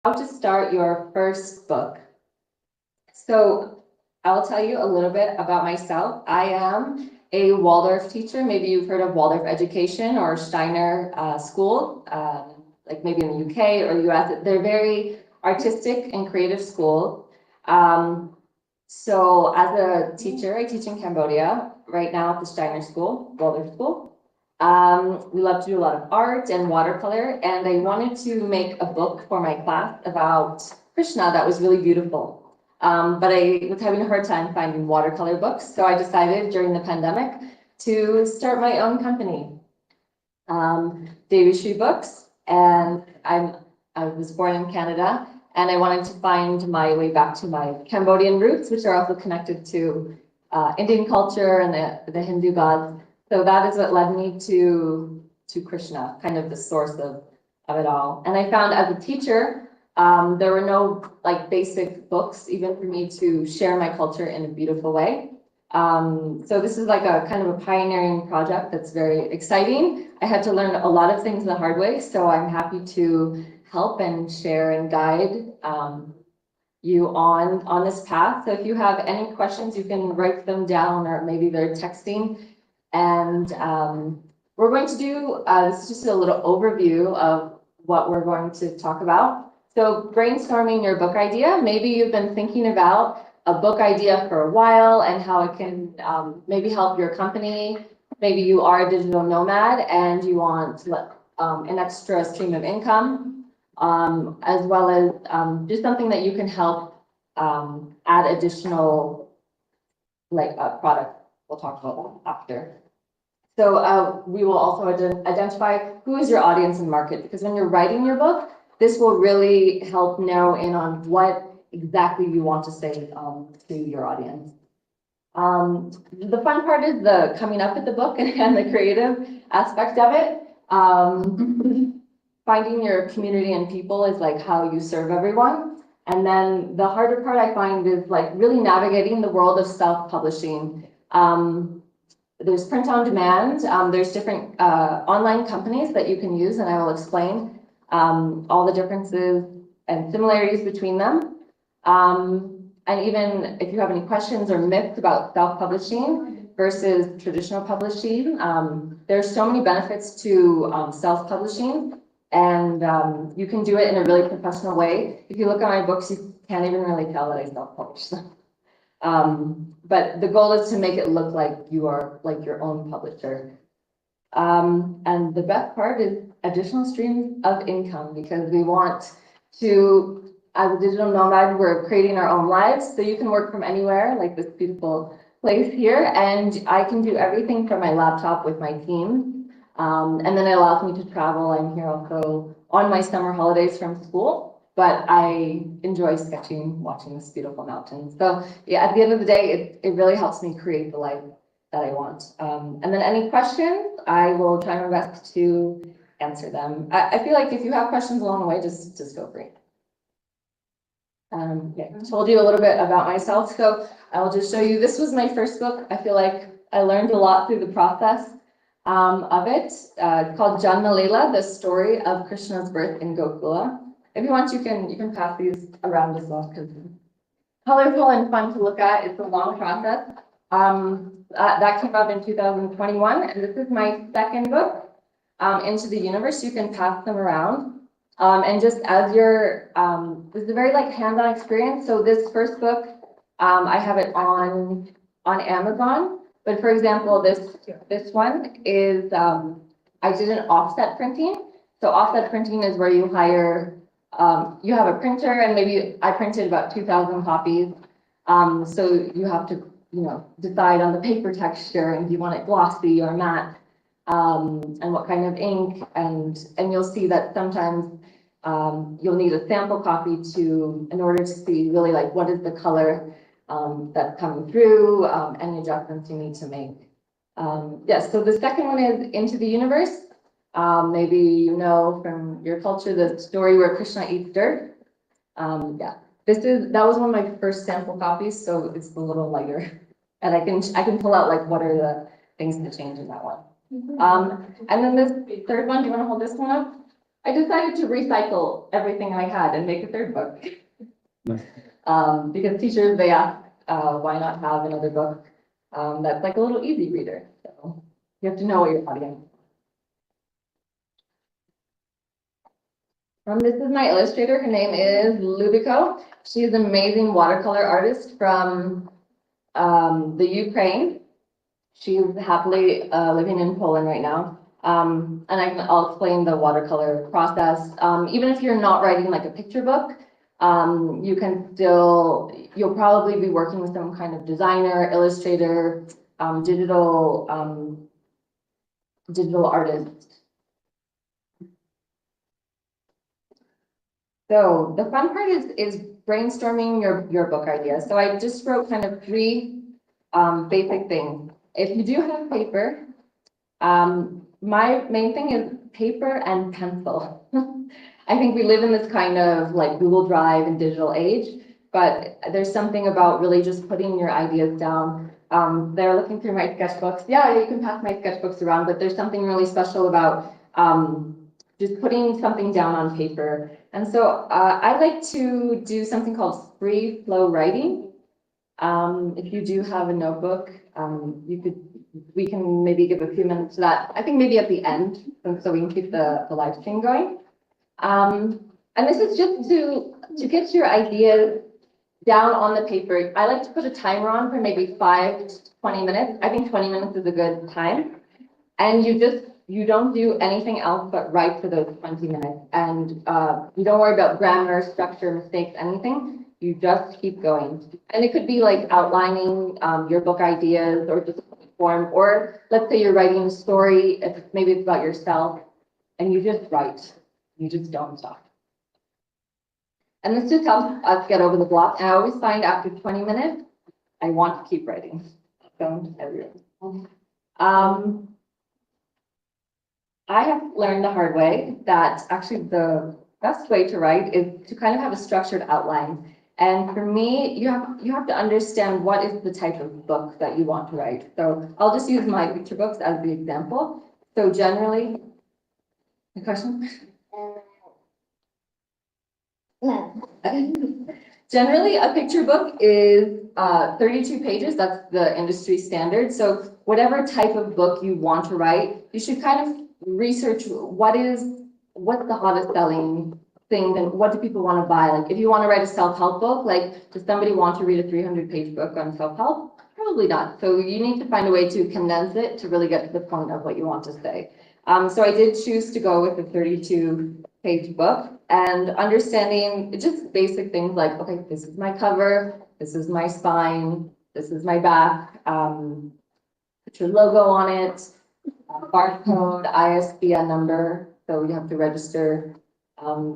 how to start your first book. So I'll tell you a little bit about myself. I am a Waldorf teacher. Maybe you've heard of Waldorf education or Steiner School, like maybe in the UK or US. They're very artistic and creative school. So as a teacher, I teach in Cambodia right now at the Steiner School, Waldorf School. We love to do a lot of art and watercolor, and I wanted to make a book for my class about Krishna that was really beautiful. But I was having a hard time finding watercolor books, so I decided during the pandemic to start my own company, Devi Books, and I was born in Canada, and I wanted to find my way back to my Cambodian roots, which are also connected to Indian culture and the Hindu gods. So that is what led me to Krishna, kind of the source of it all. And I found as a teacher, there were no like basic books even for me to share my culture in a beautiful way. So this is like a kind of a pioneering project that's very exciting. I had to learn a lot of things the hard way, so I'm happy to help and share and guide you on this path. So if you have any questions, you can write them down, or maybe they're texting. And we're going to do, this is just a little overview of what we're going to talk about. So brainstorming your book idea. Maybe you've been thinking about a book idea for a while and how it can maybe help your company. Maybe you are a digital nomad and you want an extra stream of income, as well as just something that you can help add additional like product. We'll talk about that after. So we will also identify who is your audience and market, because when you're writing your book, this will really help narrow in on what exactly you want to say to your audience. The fun part is the coming up with the book and the creative aspect of it. Finding your community and people is like how you serve everyone. And then the harder part I find is like really navigating the world of self-publishing. There's print on demand. There's different online companies that you can use, and I will explain all the differences and similarities between them. And even if you have any questions or myths about self-publishing versus traditional publishing, there's so many benefits to self-publishing, and you can do it in a really professional way. If you look at my books, you can't even really tell that I self-publish them. But the goal is to make it look like you are like your own publisher. And the best part is additional streams of income, because we want to, as a digital nomad, we're creating our own lives. So you can work from anywhere, like this beautiful place here. And I can do everything from my laptop with my team. And then it allows me to travel. I'm here also on my summer holidays from school. But I enjoy sketching, watching this beautiful mountain. So yeah, at the end of the day, it really helps me create the life that I want. And then any questions, I will try my best to answer them. I feel like if you have questions along the way, just feel free. Yeah, I told you a little bit about myself, so I'll just show you. This was my first book. I feel like I learned a lot through the process of it. It's called Janma Leela, the story of Krishna's birth in Gokula. If you want, you can pass these around as well, because colorful and fun to look at. It's a long process. That came out in 2021, and this is my second book, Into the Universe. You can pass them around. And just as you're, this is a very like hands-on experience. So this first book, I have it on Amazon. But for example, this one is, I did an offset printing. So offset printing is where you hire, you have a printer, and maybe I printed about 2,000 copies. So you have to, decide on the paper texture, and do you want it glossy or matte, and what kind of ink, and you'll see that sometimes you'll need a sample copy in order to see really like what is the color that's coming through, any adjustments you need to make. Yes, so the second one is Into the Universe. Maybe you know from your culture the story where Krishna eats dirt. Yeah, that was one of my first sample copies, so it's a little lighter, and I can pull out like what are the things to change in that one. And then this third one, do you want to hold this one up? I decided to recycle everything I had and make a third book. Because teachers, they ask, why not have another book that's like a little easy reader. So you have to know what your audience is. This is my illustrator. Her name is Lubico. She's an amazing watercolor artist from the Ukraine. She's happily living in Poland right now. And I'll explain the watercolor process. Even if you're not writing like a picture book, you can still, you'll probably be working with some kind of designer, illustrator, digital artist. So the fun part is brainstorming your book idea. So I just wrote kind of three basic things. If you do have paper, my main thing is paper and pencil. I think we live in this kind of like Google Drive and digital age, but there's something about really just putting your ideas down. They're looking through my sketchbooks. Yeah, you can pass my sketchbooks around, but there's something really special about just putting something down on paper. And so I like to do something called free flow writing. If you do have a notebook, we can maybe give a few minutes to that. I think maybe at the end, so we can keep the live stream going. And this is just to get your ideas down on the paper. I like to put a timer on for maybe 5 to 20 minutes. I think 20 minutes is a good time. And you don't do anything else but write for those 20 minutes. And you don't worry about grammar, structure, mistakes, anything. You just keep going. And it could be like outlining your book ideas or just form, or let's say you're writing a story, maybe it's about yourself, and you just write. You just don't stop. And this just helps us get over the block. And I always find after 20 minutes, I want to keep writing. Don't everyone. I have learned the hard way that actually the best way to write is to kind of have a structured outline. And for me, you have to understand what is the type of book that you want to write. So I'll just use my picture books as the example. So generally, the question? Generally, a picture book is 32 pages. That's the industry standard. So whatever type of book you want to write, you should kind of research what's the hottest selling thing and what do people want to buy. Like if you want to write a self-help book, like does somebody want to read a 300-page book on self-help? Probably not. So you need to find a way to condense it to really get to the point of what you want to say. So I did choose to go with a 32-page book and understanding just basic things like, okay, this is my cover, this is my spine, this is my back, put your logo on it, barcode, ISBN number, so you have to register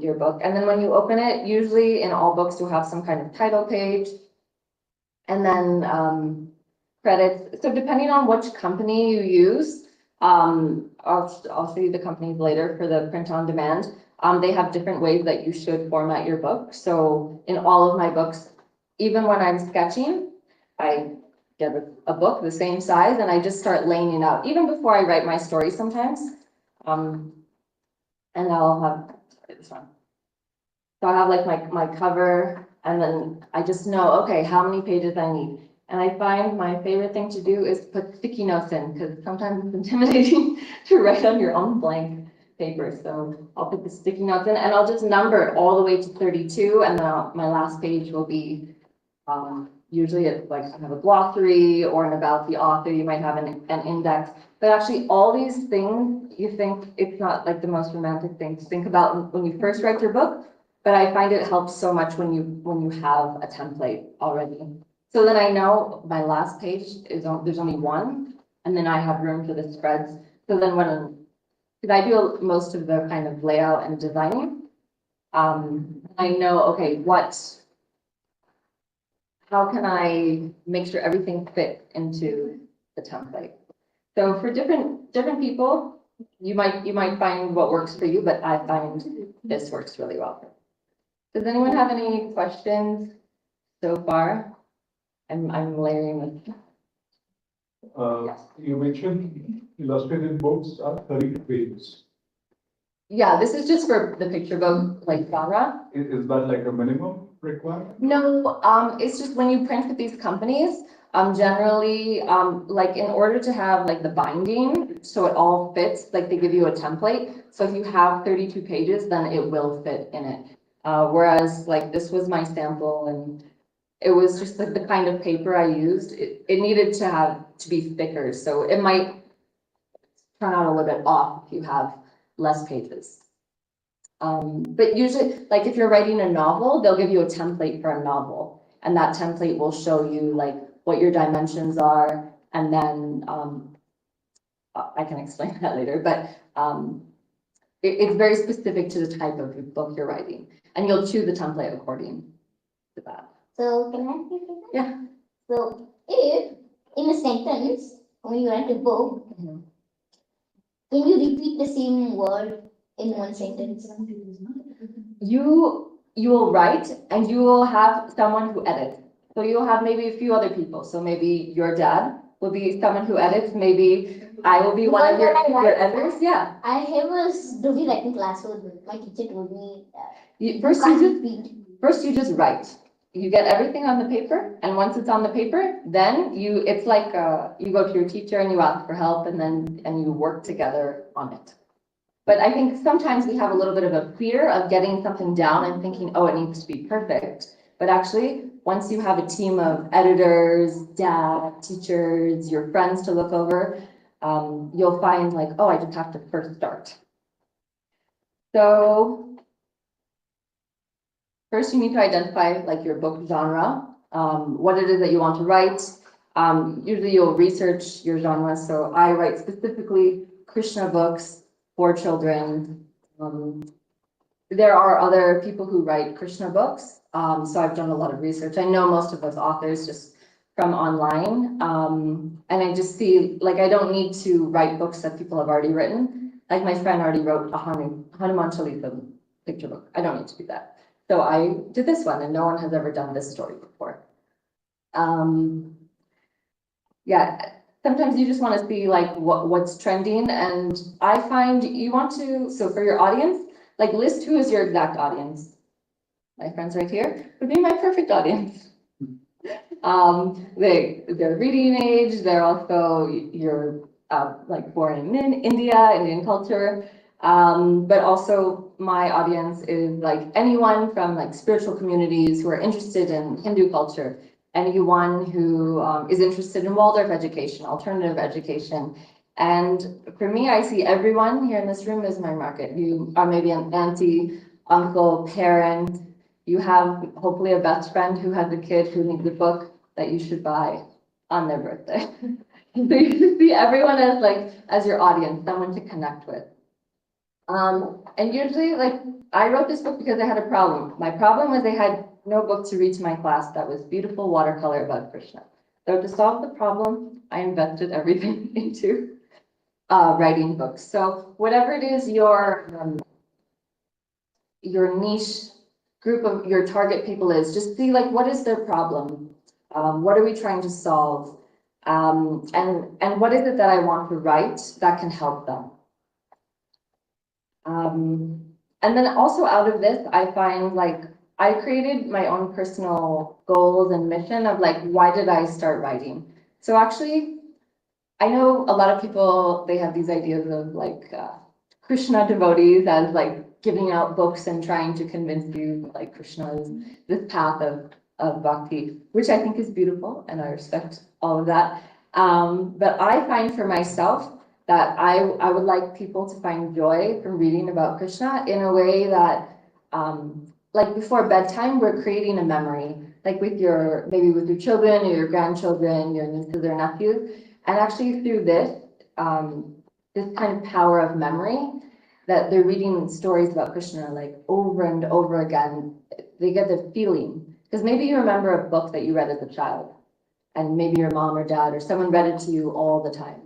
your book. And then when you open it, usually in all books, you'll have some kind of title page and then credits. So depending on which company you use, I'll show you the companies later for the print on demand. They have different ways that you should format your book. So in all of my books, even when I'm sketching, I get a book the same size and I just start laying it out, even before I write my story sometimes. And I'll have, this one. So I have like my cover and then I just know, okay, how many pages I need. And I find my favorite thing to do is put sticky notes in because sometimes it's intimidating to write on your own blank paper. So I'll put the sticky notes in and I'll just number it all the way to 32 and then my last page will be usually it's like I have a glossary or an about the author, you might have an index, but actually all these things, you think it's not like the most romantic thing to think about when you first write your book, but I find it helps so much when you have a template already. So then I know my last page is there's only one, and then I have room for the spreads. So then because I do most of the kind of layout and designing, I know, okay, how can I make sure everything fits into the template? So for different people, you might find what works for you, but I find this works really well. Does anyone have any questions so far? I'm layering this. You mentioned illustrated books are 32 pages. Yeah, this is just for the picture book, like genre. Is that like a minimum requirement? No, it's just when you print with these companies, generally, like in order to have like the binding, so it all fits, like they give you a template. So if you have 32 pages, then it will fit in it. Whereas like this was my sample and it was just like the kind of paper I used. It needed to be thicker, so it might turn out a little bit off if you have less pages. But usually, like if you're writing a novel, they'll give you a template for a novel, and that template will show you like what your dimensions are, and then I can explain that later. But it's very specific to the type of book you're writing, and you'll choose the template according to that. So can I ask you a question? Yeah. So if in a sentence, when you write a book, Mhm. can you repeat the same word in one sentence? You will write, and you will have someone who edits. So you'll have maybe a few other people. So maybe your dad will be someone who edits. Maybe I will be one of your editors. Yeah. I have a story writing class, so my teacher told me First, can't you just repeat. First, you just write. You get everything on the paper, and once it's on the paper, then it's like you go to your teacher and you ask for help, and you work together on it. But I think sometimes we have a little bit of a fear of getting something down and thinking, oh, it needs to be perfect. But actually, once you have a team of editors, dad, teachers, your friends to look over, you'll find like, oh, I just have to first start. So first, you need to identify like your book genre, what it is that you want to write. Usually you'll research your genre. So I write specifically Krishna books for children. There are other people who write Krishna books. So I've done a lot of research. I know most of those authors just from online. And I just see, like, I don't need to write books that people have already written. Like my friend already wrote a Hanuman Chalisa picture book. I don't need to do that. So I did this one, and no one has ever done this story before. Yeah, sometimes you just want to see like what's trending, and I find you want to, so for your audience, like list who is your exact audience. My friends right here would be my perfect audience. They're reading age, they're also you're like born in India, Indian culture. But also my audience is like anyone from like spiritual communities who are interested in Hindu culture, anyone who is interested in Waldorf education, alternative education. And for me, I see everyone here in this room as my market. You are maybe an auntie, uncle, parent. You have hopefully a best friend who has a kid who needs a book that you should buy on their birthday. So you should see everyone as like as your audience, someone to connect with. And usually, like, I wrote this book because I had a problem. My problem was I had no book to read to my class that was beautiful watercolor about Krishna. So to solve the problem, I invested everything into writing books. So whatever it is your niche group of your target people is, just see like what is their problem, what are we trying to solve, and what is it that I want to write that can help them. And then also out of this, I find like I created my own personal goals and mission of like, why did I start writing? So actually, I know a lot of people, they have these ideas of like Krishna devotees as like giving out books and trying to convince you like Krishna is this path of bhakti, which I think is beautiful and I respect all of that. But I find for myself that I would like people to find joy from reading about Krishna in a way that like before bedtime, we're creating a memory, like with maybe with your children or your grandchildren, your nieces or nephews. And actually through this, this kind of power of memory, that they're reading stories about Krishna like over and over again, they get the feeling. Because maybe you remember a book that you read as a child, and maybe your mom or dad or someone read it to you all the time.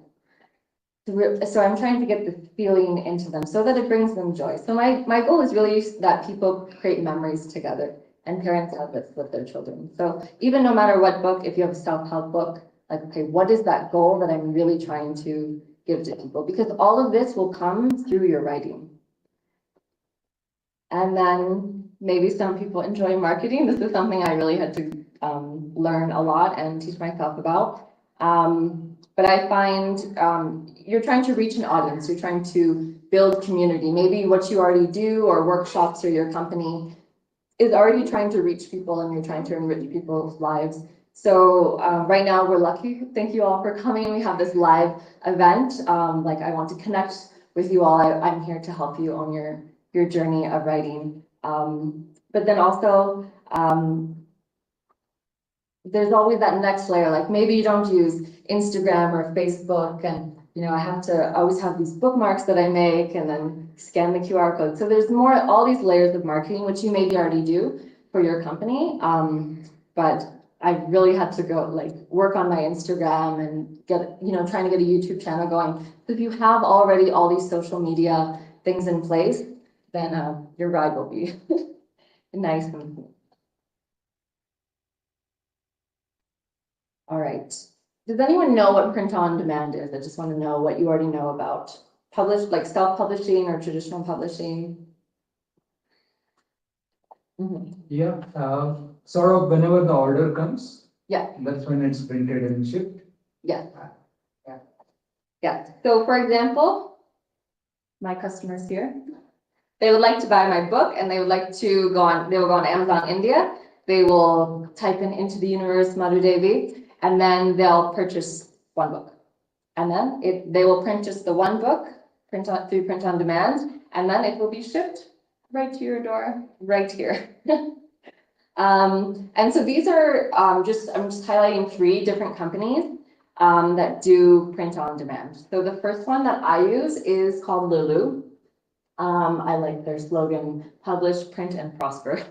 So I'm trying to get the feeling into them so that it brings them joy. So my goal is really that people create memories together, and parents have this with their children. So even no matter what book, if you have a self-help book, like, okay, what is that goal that I'm really trying to give to people? Because all of this will come through your writing. And then maybe some people enjoy marketing. This is something I really had to learn a lot and teach myself about. But I find you're trying to reach an audience, you're trying to build community. Maybe what you already do or workshops or your company is already trying to reach people and you're trying to enrich people's lives. So right now we're lucky. Thank you all for coming. We have this live event. Like I want to connect with you all. I'm here to help you on your journey of writing. But then also, there's always that next layer, like maybe you don't use Instagram or Facebook and, you know, I have to always have these bookmarks that I make and then scan the QR code. So there's more, all these layers of marketing, which you maybe already do for your company. But I really had to go like work on my Instagram and get, you know, trying to get a YouTube channel going. So if you have already all these social media things in place, then your ride will be nice and smooth. All right. Does anyone know what print on demand is? I just want to know what you already know about published, like self-publishing or traditional publishing. Mhm. Yeah, sort of whenever the order comes. Yeah. That's when it's printed and shipped. Yeah. Yeah. Yeah. So for example, my customers here, they would like to buy my book and they would like to they will go on Amazon India. They will type into the universe Madhu Devi, and then they'll purchase one book. And then they will print just the one book, through print on demand, and then it will be shipped right to your door, right here. And so these are I'm just highlighting 3 different companies that do print on demand. So the first one that I use is called Lulu. I like their slogan, publish, print, and prosper.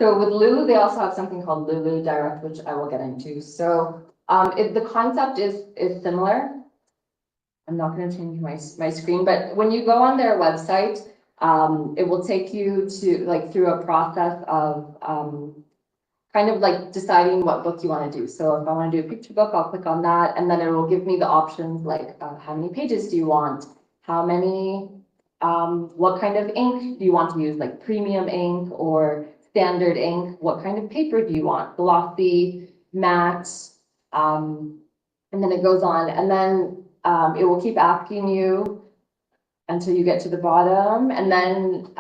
So with Lulu, they also have something called Lulu Direct, which I will get into. So the concept is similar. I'm not going to change my screen, but when you go on their website, it will take you to like through a process of kind of like deciding what book you want to do. So if I want to do a picture book, I'll click on that, and then it will give me the options like how many pages do you want? How many, what kind of ink do you want to use, like premium ink or standard ink? What kind of paper do you want? Glossy, matte, and then it goes on, and then it will keep asking you until you get to the bottom, and then,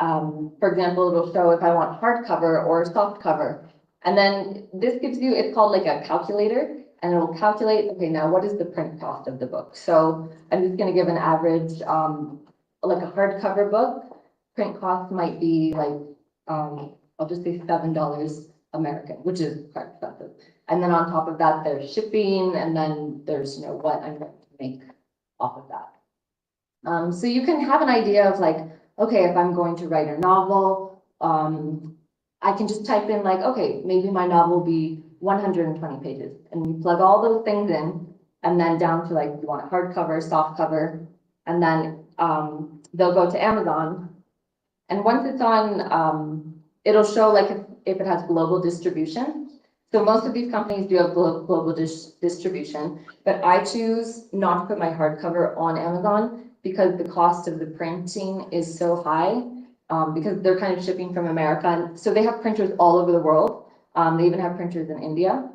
for example, it'll show if I want hardcover or soft cover. And then this gives you, it's called like a calculator, and it'll calculate, okay, now what is the print cost of the book? So I'm just gonna give an average, like a hardcover book, print cost might be like, I'll just say $7 American, which is quite expensive. And then on top of that, there's shipping, and then there's, you know, what I'm going to make off of that. So you can have an idea of like, okay, if I'm going to write a novel, I can just type in like, okay, maybe my novel will be 120 pages, and you plug all those things in, and then down to like, you want a hardcover, soft cover, and then they'll go to Amazon. And once it's on, it'll show like if it has global distribution. So most of these companies do have global distribution, but I choose not to put my hardcover on Amazon because the cost of the printing is so high, because they're kind of shipping from America. And so they have printers all over the world. They even have printers in India,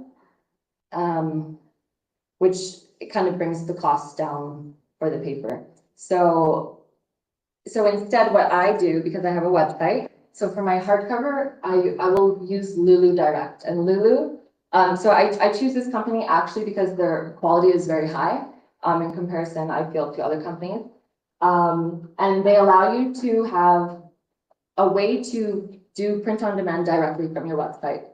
which it kind of brings the cost down for the paper. So instead what I do, because I have a website, so for my hardcover, I will use Lulu Direct. And Lulu, so I choose this company actually because their quality is very high in comparison, I feel, to other companies. And they allow you to have a way to do print on demand directly from your website.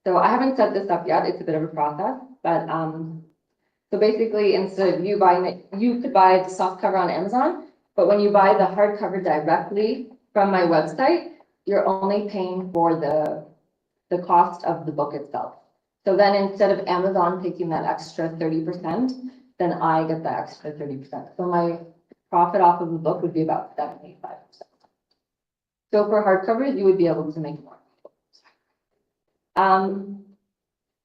So I haven't set this up yet, it's a bit of a process, but so basically instead of you buying it, you could buy the soft cover on Amazon, but when you buy the hardcover directly from my website, you're only paying for the cost of the book itself. So then instead of Amazon taking that extra 30%, then I get the extra 30%. So my profit off of the book would be about 75%. So for hardcovers, you would be able to make more.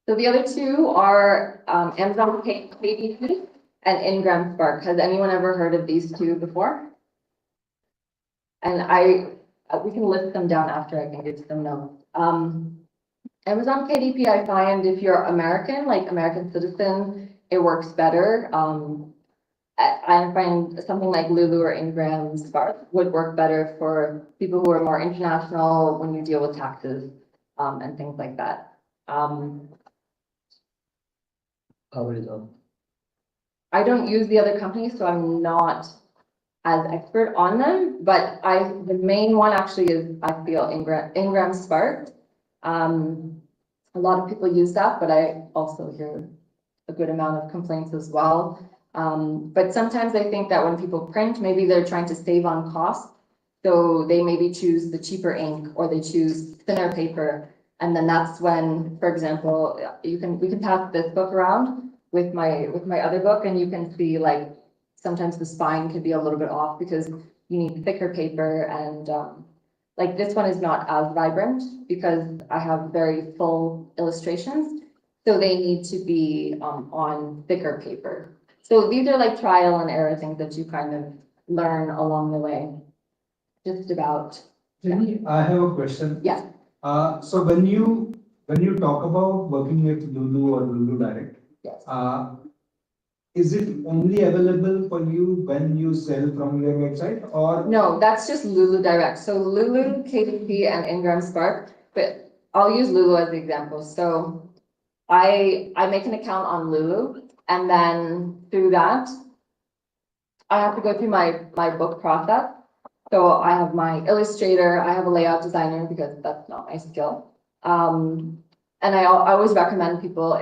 So the other 2 are Amazon KDP and Ingram Spark. Has anyone ever heard of these 2 before? And we can list them down after, I can give them now. Amazon KDP, I find if you're American, like American citizen, it works better. I find something like Lulu or Ingram Spark would work better for people who are more international when you deal with taxes, and things like that. I don't use the other companies, so I'm not as expert on them, but the main one actually is, I feel, Ingram Spark. A lot of people use that, but I also hear a good amount of complaints as well. But sometimes I think that when people print, maybe they're trying to save on cost. So they maybe choose the cheaper ink or they choose thinner paper. And then that's when, for example, we can pass this book around with my other book, and you can see like sometimes the spine can be a little bit off because you need thicker paper, and like this one is not as vibrant because I have very full illustrations. So they need to be on thicker paper. So these are like trial and error things that you kind of learn along the way. Just about, Jenny, I have a question. yeah. So when you talk about working with Lulu or Lulu Direct, Yes. is it only available for you when you sell from your website, or? No, that's just Lulu Direct. So Lulu, KDP, and Ingram Spark, but I'll use Lulu as the example. So I make an account on Lulu, and then through that, I have to go through my book process. So I have my illustrator, I have a layout designer because that's not my skill. And I always recommend people,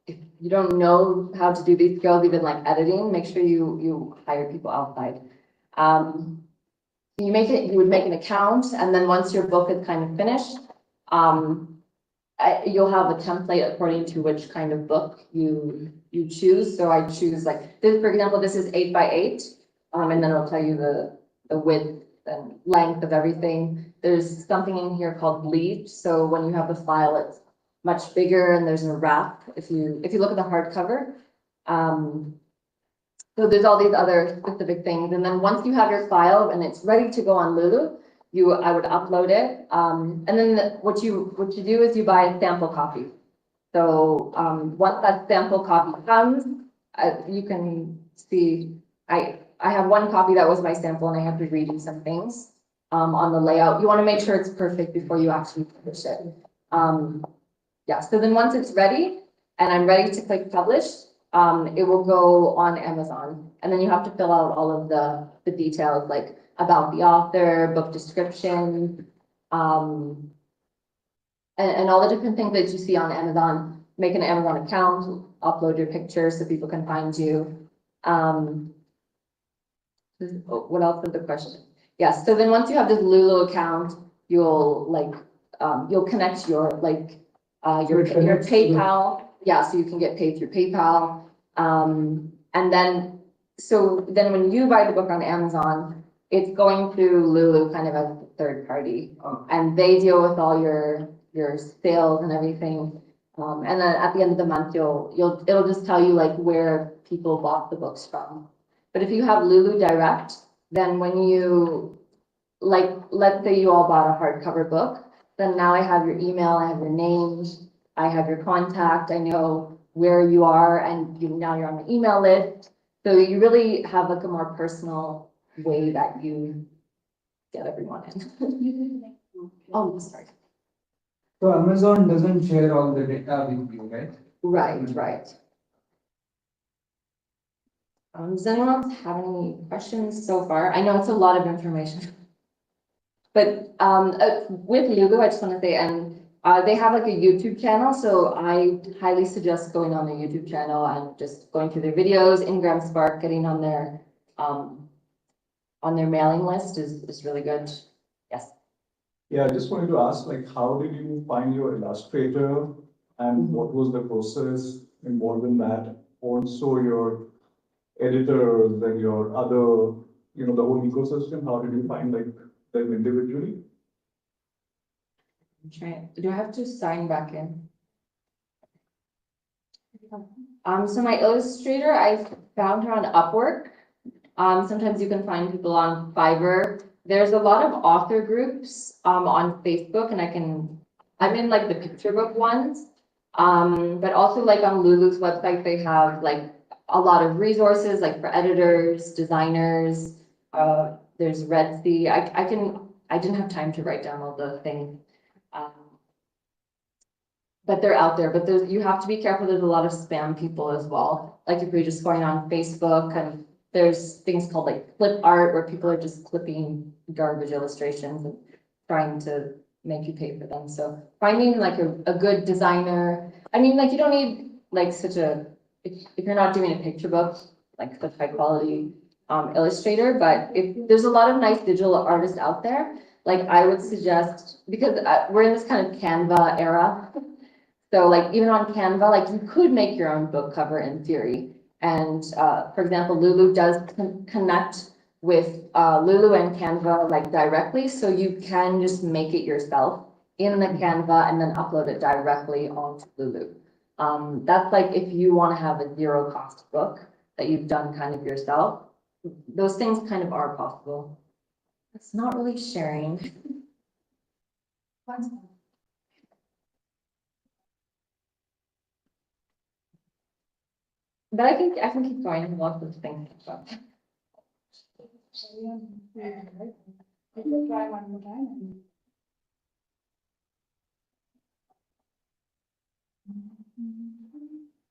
if you don't know how to do these skills, even like editing, make sure you hire people outside. You would make an account, and then once your book is kind of finished, you'll have a template according to which kind of book you choose. So I choose like this, for example, this is 8x8, and then it'll tell you the width and length of everything. There's something in here called bleed. So when you have the file, it's much bigger, and there's a wrap. If you look at the hardcover, so there's all these other specific things. And then once you have your file and it's ready to go on Lulu, I would upload it. And then what you do is you buy a sample copy. So once that sample copy comes, you can see, I have one copy that was my sample, and I have to redo some things on the layout. You want to make sure it's perfect before you actually publish it. Yeah, so then once it's ready and I'm ready to click publish, it will go on Amazon. And then you have to fill out all of the details, like about the author, book description, and all the different things that you see on Amazon. Make an Amazon account, upload your pictures so people can find you. What else is the question? Yes, so then once you have this Lulu account, you'll connect your PayPal. Yeah, so you can get paid through PayPal. And then when you buy the book on Amazon, it's going through Lulu kind of as a third party. And they deal with all your sales and everything. And then at the end of the month, it'll just tell you like where people bought the books from. But if you have Lulu Direct, then when you, like, let's say you all bought a hardcover book, then now I have your email, I have your names, I have your contact, I know where you are, and now you're on the email list. So you really have like a more personal way that you get everyone in. Oh, sorry. So Amazon doesn't share all the data with you, right? Right. Does anyone else have any questions so far? I know it's a lot of information. But with Lulu, I just want to say, and they have like a YouTube channel, so I highly suggest going on their YouTube channel and just going through their videos. Ingram Spark, getting on their mailing list is really good. Yes. Yeah, I just wanted to ask, like, how did you find your illustrator, and what was the process involved in that? Also, your editors and your other, the whole ecosystem, how did you find like them individually? Do I have to sign back in? So my illustrator, I found her on Upwork. Sometimes you can find people on Fiverr. there's a lot of author groups, on Facebook and I'm in like the picture book ones. But also like on Lulu's website, they have like a lot of resources, like for editors, designers. There's Red Sea. I didn't have time to write down all the things. Um, But they're out there, but you have to be careful. There's a lot of spam people as well. Like if you're just going on Facebook and there's things called like clip art where people are just clipping garbage illustrations and trying to make you pay for them. So finding like a good designer, I mean, like you don't need like if you're not doing a picture book, like such high quality illustrator, but if there's a lot of nice digital artists out there, like I would suggest, because we're in this kind of Canva era. So like even on Canva, like you could make your own book cover in theory. And for example, Lulu does connect with Lulu and Canva like directly, so you can just make it yourself in the Canva and then upload it directly onto Lulu. That's like if you want to have a zero cost book that you've done kind of yourself. Those things kind of are possible. It's not really sharing. But I can keep going, lots of things. Try one more time.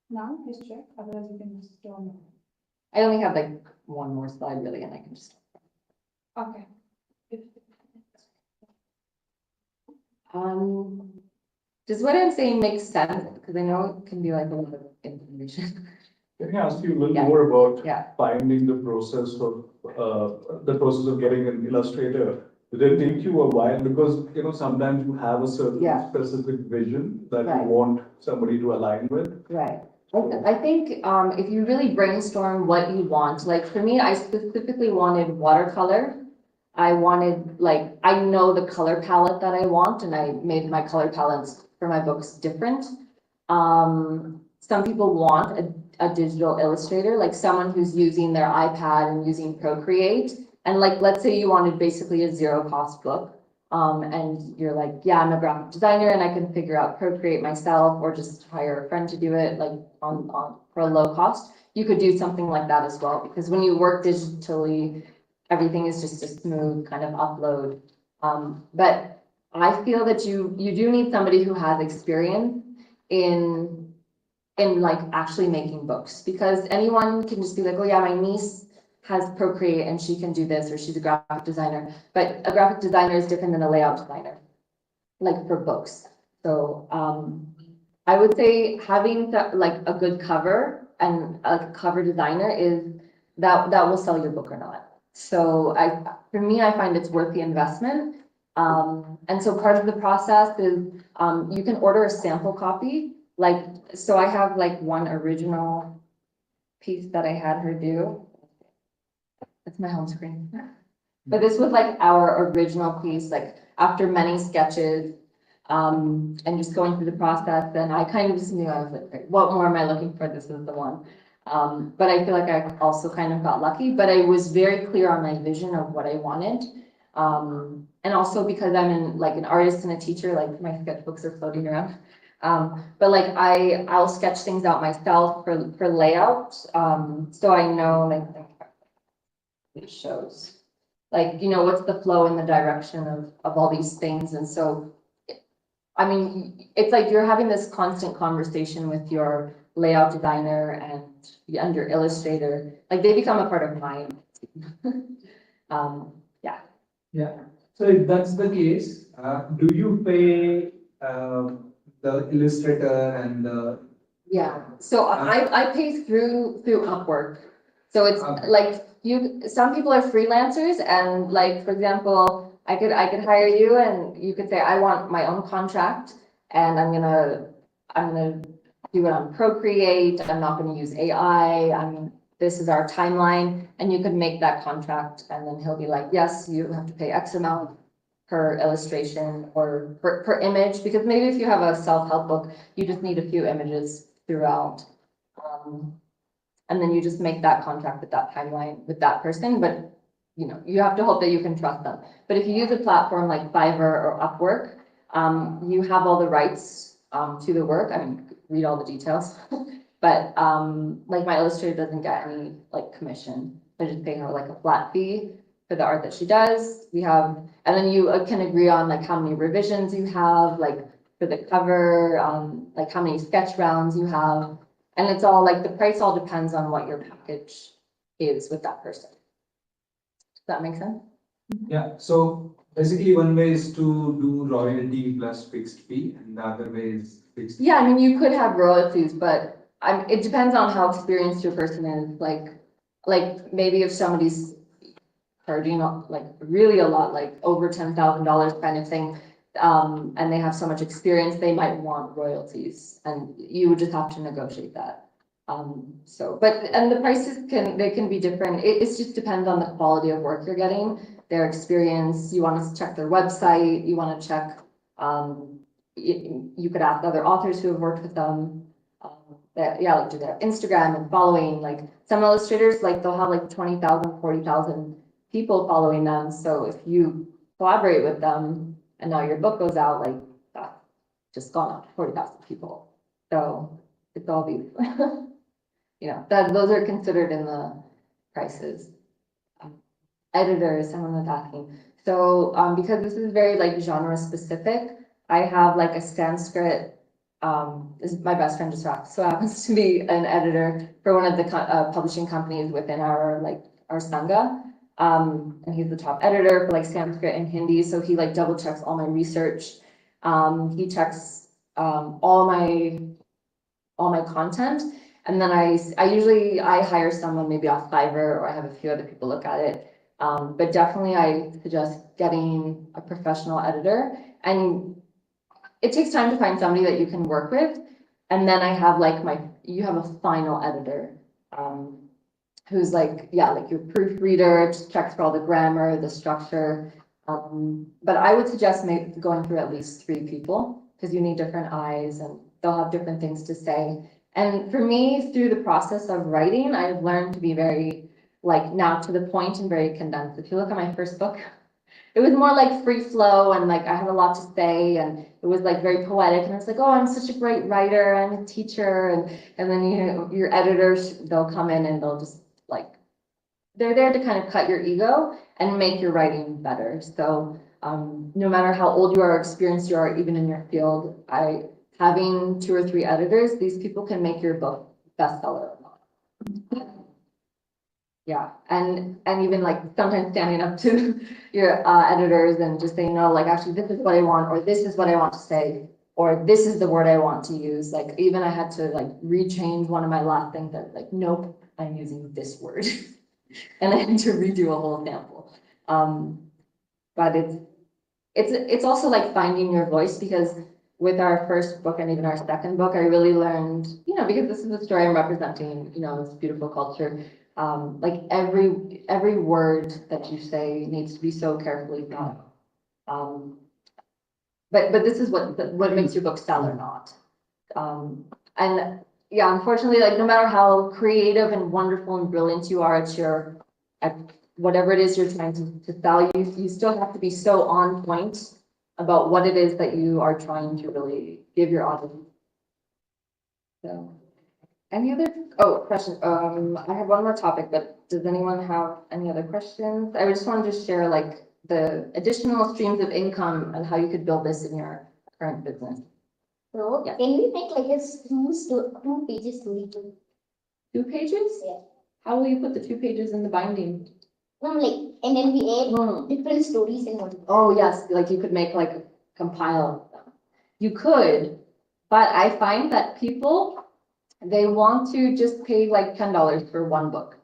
Now, please check, otherwise you can just turn on. I only have like one more slide really, and I can just, Okay. does what I'm saying make sense? Because I know it can be like a lot of information. Can I ask you a little Yeah. more about Yeah. finding the process of getting an illustrator? Did it take you a while? Because, sometimes you have a certain Yeah. specific vision that you Right. want somebody to align with. Right. I think if you really brainstorm what you want, like for me, I specifically wanted watercolor. I wanted like, I know the color palette that I want, and I made my color palettes for my books different. Some people want a digital illustrator, like someone who's using their iPad and using Procreate. And like, let's say you wanted basically a zero cost book. And you're like, yeah, I'm a graphic designer and I can figure out Procreate myself or just hire a friend to do it like for a low cost. You could do something like that as well, because when you work digitally, everything is just a smooth kind of upload. But I feel that you do need somebody who has experience in like actually making books, because anyone can just be like, oh yeah, my niece has Procreate and she can do this, or she's a graphic designer. But a graphic designer is different than a layout designer, like for books. So I would say having like a good cover and a cover designer is that will sell your book or not. So for me, I find it's worth the investment. And so part of the process is you can order a sample copy. Like, so I have like one original piece that I had her do. That's my home screen. But this was like our original piece, like after many sketches, and just going through the process, and I kind of just knew, I was like, what more am I looking for? This is the one. But I feel like I also kind of got lucky, but I was very clear on my vision of what I wanted. And also because I'm like an artist and a teacher, like my sketchbooks are floating around. But like I'll sketch things out myself for layout. So I know like it shows, like, what's the flow and the direction of all these things. And so, I mean, it's like you're having this constant conversation with your layout designer and your illustrator, like they become a part of mine. Yeah. Yeah, so if that's the case, do you pay the illustrator and the? Yeah, so I pay through Upwork. So it's Okay. like some people are freelancers, and like, for example, I could hire you and you could say, I want my own contract and I'm gonna do it on Procreate. I'm not gonna use AI. This is our timeline, and you could make that contract, and then he'll be like, yes, you have to pay X amount per illustration or per image, because maybe if you have a self-help book, you just need a few images throughout. And then you just make that contract with that timeline with that person. But you have to hope that you can trust them. But if you use a platform like Fiverr or Upwork, you have all the rights, to the work. I mean, read all the details. But, like my illustrator doesn't get any like commission. I just pay her like a flat fee for the art that she does. And then you can agree on like how many revisions you have, like for the cover, like how many sketch rounds you have. And it's all like, the price all depends on what your package is with that person. Does that make sense? Yeah, so basically one way is to do royalty plus fixed fee and the other way is fixed. Yeah, I mean, you could have royalties, but it depends on how experienced your person is. Like maybe if somebody's charging like really a lot, like over $10,000 kind of thing, and they have so much experience, they might want royalties, and you would just have to negotiate that. And the prices they can be different. It just depends on the quality of work you're getting, their experience. You want to check their website, you want to check, you could ask other authors who have worked with them. Like do their Instagram and following, like some illustrators, like they'll have like 20,000, 40,000 people following them. So if you collaborate with them and now your book goes out, like that's just gone up 40,000 people. So it's all these, those are considered in the prices. Editors, someone was asking. So, because this is very like genre specific, I have like a Sanskrit, this is my best friend just so happens to be an editor for one of the publishing companies within our Sangha. And he's the top editor for like Sanskrit and Hindi. So he like double checks all my research. He checks, all my content. And then I usually hire someone maybe off Fiverr, or I have a few other people look at it. But definitely I suggest getting a professional editor, and it takes time to find somebody that you can work with. And then I have like you have a final editor, who's like, like your proofreader, just checks for all the grammar, the structure. But I would suggest going through at least 3 people, because you need different eyes and they'll have different things to say. And for me, through the process of writing, I've learned to be very now to the point and very condensed. If you look at my first book, it was more like free flow, and like I had a lot to say, and it was like very poetic, and it's like, oh, I'm such a great writer, I'm a teacher, and then your editors, they'll come in and they'll just they're there to kind of cut your ego and make your writing better. So no matter how old you are or experienced you are, even in your field, having 2 or 3 editors, these people can make your book bestseller. Yeah, and even like sometimes standing up to your editors and just saying, no, like actually this is what I want, or this is what I want to say, or this is the word I want to use. Like even I had to like rechange one of my last things that like, nope, I'm using this word. And I had to redo a whole sample. But it's also like finding your voice, because with our first book and even our second book, I really learned, because this is a story I'm representing, this beautiful culture. Like every word that you say needs to be so carefully thought. But this is what makes your book sell or not. And yeah, unfortunately, like no matter how creative and wonderful and brilliant you are at whatever it is you're trying to sell, you still have to be so on point about what it is that you are trying to really give your audience. So, any other question? I have one more topic, but does anyone have any other questions? I just wanted to share like the additional streams of income and how you could build this in your current business. So Yeah. can we make like a 2 pages story? 2 pages? Yeah. How will you put the 2 pages in the binding? No, and then we add different stories in one. Oh, yes, like you could make like compile them. You could, but I find that people, they want to just pay like $10 for one book.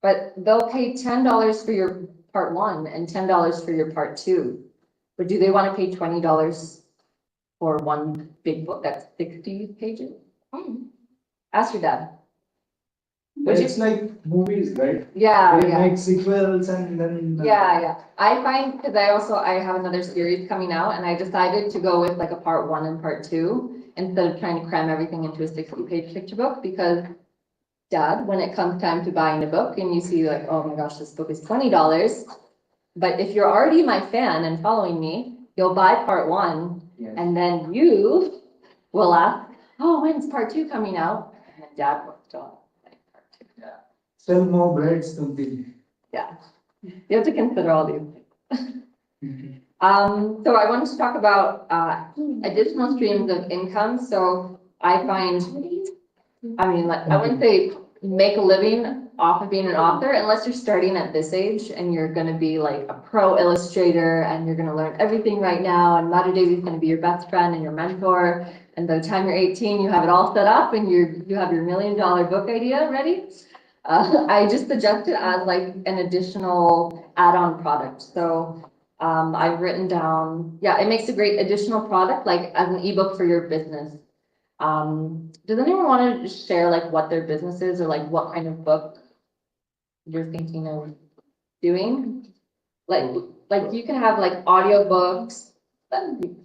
But they'll pay $10 for your part 1 and $10 for your part 2. But do they want to pay $20 for one big book that's 60 pages? Ask your dad. It's like movies, right? Yeah, They yeah. make sequels and then. Yeah. I find, because I have another series coming out, and I decided to go with like a part 1 and part 2 instead of trying to cram everything into a 60-page picture book, because Dad, when it comes time to buying a book and you see like, oh my gosh, this book is $20. But if you're already my fan and following me, you'll buy part one Yes. and then you will ask, oh, when's part two coming out? And then Dad will still like part two. Sell more breads, something. Yeah, you have to consider all these things. So I wanted to talk about additional streams of income. So I find, I mean, like, I wouldn't say make a living off of being an author unless you're starting at this age and you're gonna be like a pro illustrator and you're gonna learn everything right now and Madhu Devi is gonna be your best friend and your mentor. And by the time you're 18, you have it all set up and you have your $1 million book idea ready. I just suggest it as like an additional add-on product. So I've written down, yeah, it makes a great additional product, like as an ebook for your business. Does anyone want to share like what their business is or like what kind of book you're thinking of doing? Like you can have like audiobooks.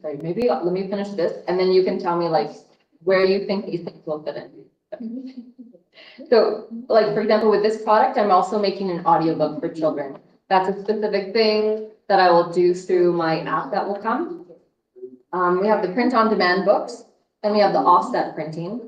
Sorry, maybe let me finish this and then you can tell me like where you think these things will fit in. So like, for example, with this product, I'm also making an audiobook for children. That's a specific thing that I will do through my app that will come. We have the print on demand books, then we have the offset printing.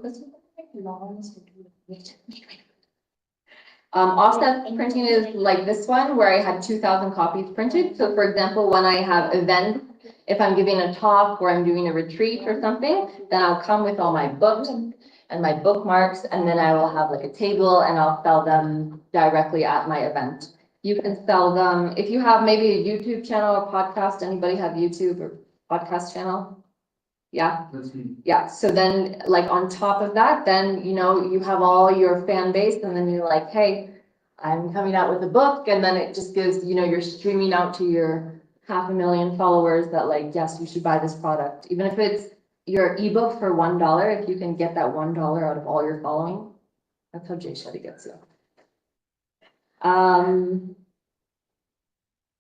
Offset printing is like this one where I had 2,000 copies printed. So for example, when I have events, if I'm giving a talk or I'm doing a retreat or something, then I'll come with all my books and my bookmarks, and then I will have like a table and I'll sell them directly at my event. You can sell them, if you have maybe a YouTube channel or podcast, anybody have YouTube or podcast channel? Yeah, That's me. yeah, so then like on top of that, then, you know, you have all your fan base and then you're like, hey, I'm coming out with a book, and then it just gives, you know, you're streaming out to your 500,000 followers that like, yes, you should buy this product. Even if it's your ebook for $1, if you can get that $1 out of all your following, that's how Jay Shetty gets you.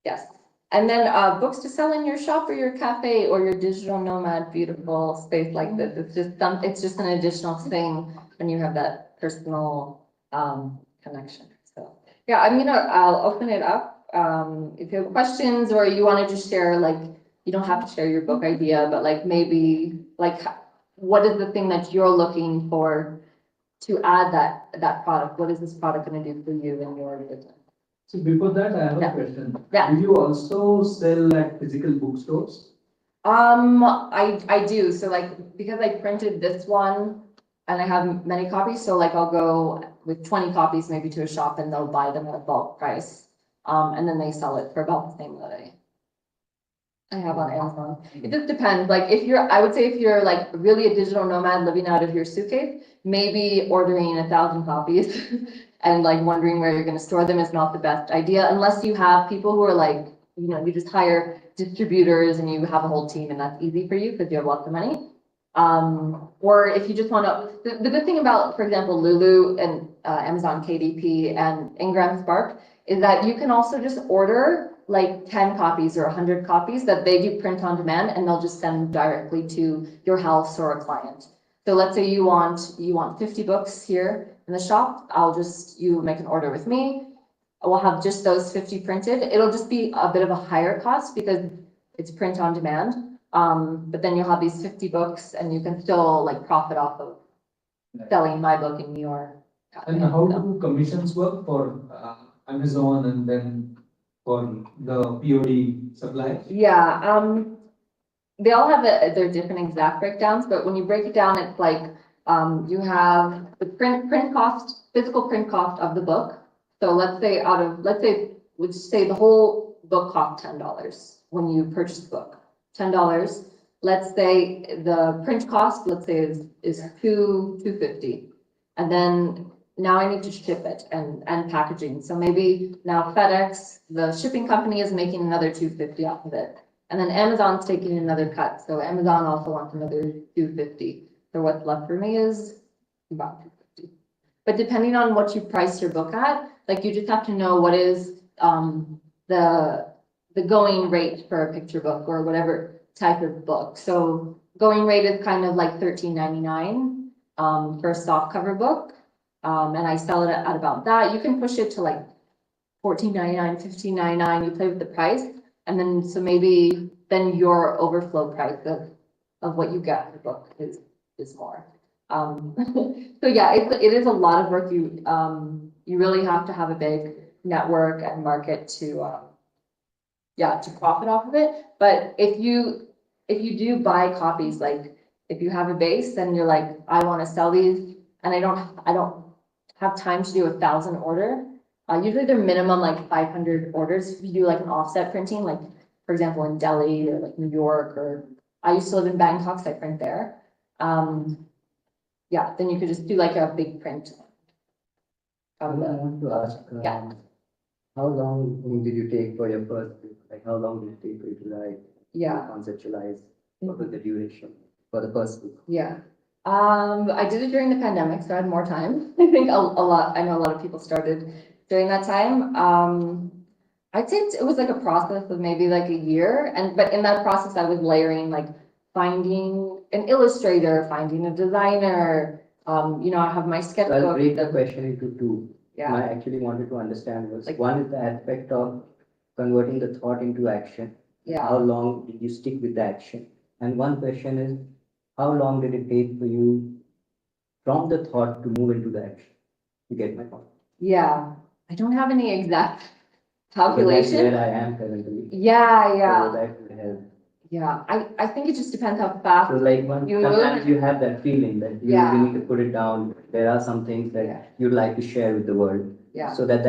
Yes, and then books to sell in your shop or your cafe or your digital nomad beautiful space like this. It's just an additional thing when you have that personal connection. So yeah, I'll open it up. If you have questions or you want to just share, like, you don't have to share your book idea, but like maybe like what is the thing that you're looking for to add that product? What is this product going to do for you and your business? So before that, I have Yeah. a question. Yeah. Do you also sell at physical bookstores? I do. So like, because I printed this one and I have many copies, so like I'll go with 20 copies maybe to a shop and they'll buy them at a bulk price. And then they sell it for about the same that I have on Amazon. It just depends. Like I would say if you're like really a digital nomad living out of your suitcase, maybe ordering 1,000 copies and like wondering where you're going to store them is not the best idea unless you have people who are like, you know, you just hire distributors and you have a whole team and that's easy for you because you have lots of money. Or if you just want to, the good thing about, for example, Lulu and Amazon KDP and Ingram Spark is that you can also just order like 10 copies or 100 copies that they do print on demand and they'll just send directly to your house or a client. So let's say you want 50 books here in the shop. You make an order with me. I will have just those 50 printed. It'll just be a bit of a higher cost because it's print on demand. But then you'll have these 50 books and you can still like profit off of selling my book in your cafe. And how do commissions work for Amazon and then for the POD supply? Yeah, they all have their different exact breakdowns, but when you break it down, it's like you have the print cost, physical print cost of the book. So let's say the whole book cost $10 when you purchase the book, $10. Let's say the print cost, is $250, and then now I need to ship it and packaging. So maybe now FedEx, the shipping company, is making another $250 off of it. And then Amazon's taking another cut. So Amazon also wants another $250. So what's left for me is about $250. But depending on what you price your book at, like you just have to know what is the going rate for a picture book or whatever type of book. So going rate is kind of like $13.99 for a soft cover book. And I sell it at about that. You can push it to like $14.99, $15.99, you play with the price. And then, so maybe then your overflow price of what you get for the book is more. So yeah, it is a lot of work. You really have to have a big network and market to, yeah, to profit off of it. But if you do buy copies, like if you have a base, then you're like, I want to sell these and I don't have time to do 1,000 order. Usually they're minimum like 500 orders. If you do like an offset printing, like for example, in Delhi or like New York, or I used to live in Bangkok, so I print there. Yeah, then you could just do like a big print. I want to ask, Yeah. how long did you take for your first book? Like, how long did it take for you to write, Yeah, conceptualize? What was the duration for the first book? yeah. I did it during the pandemic, so I had more time. I think I know a lot of people started during that time. I'd say it was like a process of maybe like a year, but in that process, I was layering like finding an illustrator, finding a designer. I have my So I'll sketchbook. break the question into two. Yeah, I actually wanted to understand was, Like- one is the aspect of converting the thought into action. yeah. How long did you stick with the action? And one question is, how long did it take for you from the thought to move into the action? You get my point? Yeah, I don't have any exact Because that's calculation. where I am currently. Yeah, So yeah, that would help. yeah. I think it just depends how fast. So like You sometimes move. you have that feeling that Yeah. you need to put it down. There are some things Yeah. that you'd like to share with the world. Yeah, So that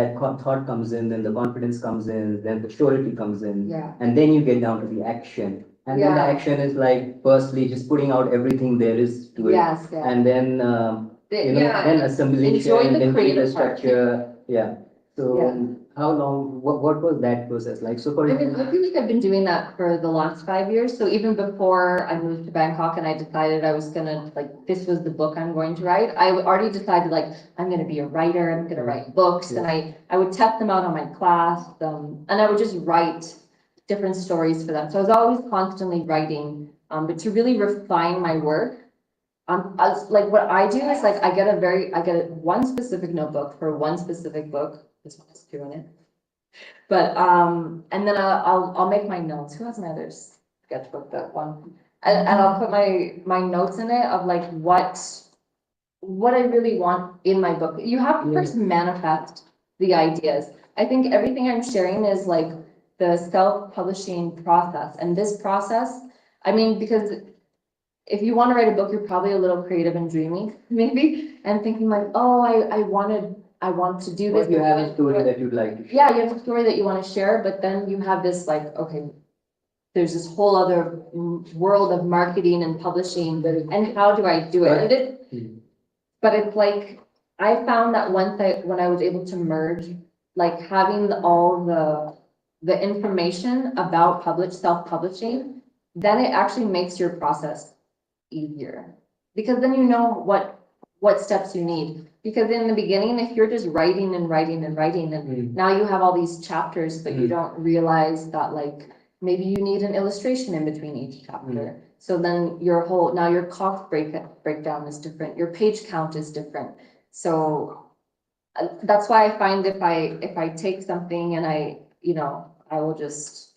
thought comes in, then the confidence comes in, then the surety comes in. yeah, And then you get down to the action. And then the Yeah. action is like firstly just putting out everything there is to it. yes, yeah. And then, Yeah, then assimilation, enjoy the then creative part. structure. Yeah. So Yeah. how long, what was that process like? So for I mean, I example, feel like I've been doing that for the last 5 years. So even before I moved to Bangkok and I decided I was gonna, like, this was the book I'm going to write, I already decided, like, I'm gonna be a writer, I'm gonna write books, and I would test them out on my class, and I would just write different stories for them. So I was always constantly writing, but to really refine my work, like what I do is like, I get one specific notebook for one specific book. This one has two in it. But, and then I'll make my notes. Who has my other sketchbook, that one? And I'll put my notes in it of like what I really want in my book. You have to first manifest the ideas. I think everything I'm sharing is like the self-publishing process. And this process, I mean, because if you want to write a book, you're probably a little creative and dreamy, maybe, and thinking like, oh, I want to do this. what you have a story that you'd like to share. Yeah, you have a story that you want to share, but then you have this like, okay, there's this whole other world of marketing and publishing, and how do I do it? But it's like, I found that when I was able to merge, like having all the information about self-publishing, then it actually makes your process easier. Because then you know what steps you need. Because in the beginning, if you're just writing and writing and writing, and now you have all these chapters, but you don't realize that like, maybe you need an illustration in between each chapter. So then now your cost breakdown is different, your page count is different. So that's why I find if I take something and I will just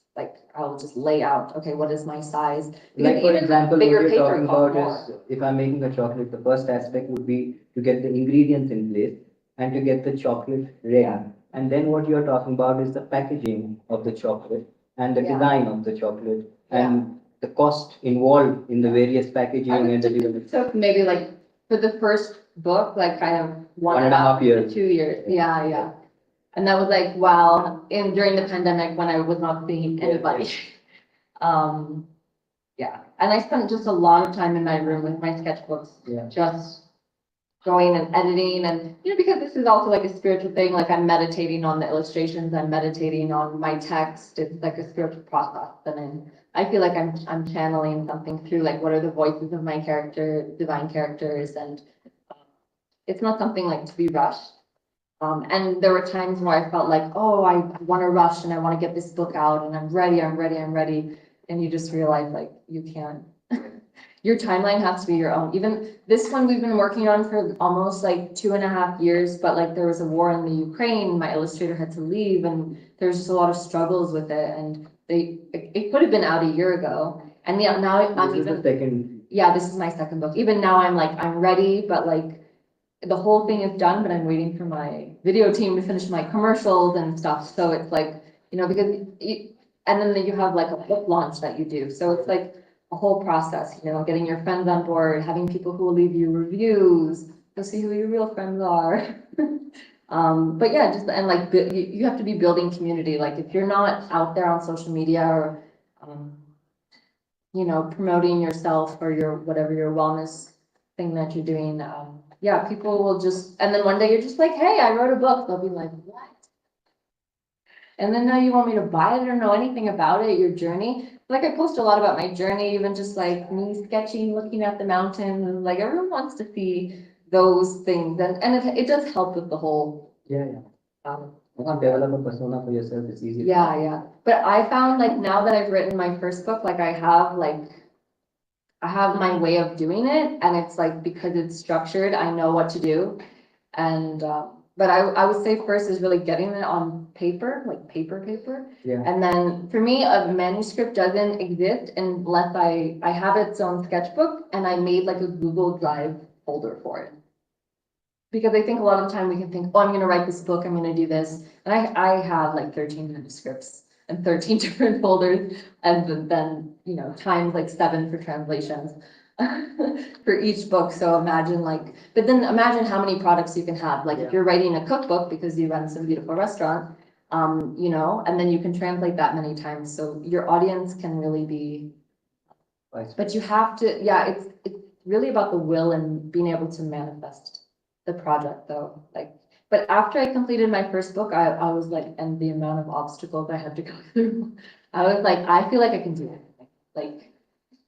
lay out, okay, what is my size? Like for Even example, what bigger you're paper talking costs about is, if I'm making a chocolate, the first aspect would be to get the ingredients in place and to get the chocolate ready. Yeah. And then what you're talking about is the packaging of the chocolate and the Yeah. design of the chocolate and the cost involved in the various packaging I would and the think development. it took maybe like for the first book, like kind of 1.5 years. to 2 years. Yeah, yeah. And that was like, during the pandemic when I was not seeing anybody. Yeah, and I spent just a lot of time in my room with my sketchbooks, Yeah. just going and editing and, because this is also like a spiritual thing, like I'm meditating on the illustrations, I'm meditating on my text, it's like a spiritual process. And I feel like I'm channeling something through, like what are the voices of my divine characters, and it's not something like to be rushed. And there were times where I felt like, oh, I want to rush and I want to get this book out and I'm ready. And you just realize like you your timeline has to be your own. Even this one we've been working on for almost like 2.5 years, but like there was a war in the Ukraine, my illustrator had to leave, and there's just a lot of struggles with it, and it could have been out a year ago. And yeah, now I'm This is the even, second, yeah, this is my second book. Even now I'm like, I'm ready, but like the whole thing is done, but I'm waiting for my video team to finish my commercials and stuff. So it's like, because and then you have like a book launch that you do. So it's like a whole process, getting your friends on board, having people who will leave you reviews, to see who your real friends are. But yeah, just, and like, you have to be building community. Like if you're not out there on social media or, promoting yourself or your, whatever your wellness thing that you're doing, yeah, people will just, and then one day you're just like, hey, I wrote a book. They'll be like, what? And then now you want me to buy it or know anything about it, your journey. Like I post a lot about my journey, even just like me sketching, looking at the mountains, like everyone wants to see those things. And it does help with the whole, yeah. um, You can develop a persona for yourself, it's easier. yeah, yeah. But I found like now that I've written my first book, like I have my way of doing it, and it's like because it's structured, I know what to do. And but I would say first is really getting it on paper, like paper. Yeah. And then for me, a manuscript doesn't exist unless I have its own sketchbook and I made like a Google Drive folder for it. Because I think a lot of the time we can think, oh, I'm gonna write this book, I'm gonna do this. And I have like 13 manuscripts and 13 different folders, and then, times like 7 for translations for each book. So imagine but then imagine how many products you can have. Like if you're writing a cookbook because you run some beautiful restaurant, and then you can translate that many times. So your audience can really be, but you have to, yeah, it's really about the will and being able to manifest the project though. But after I completed my first book, I was like, and the amount of obstacles I had to go through, I was like, I feel like I can do it. Like,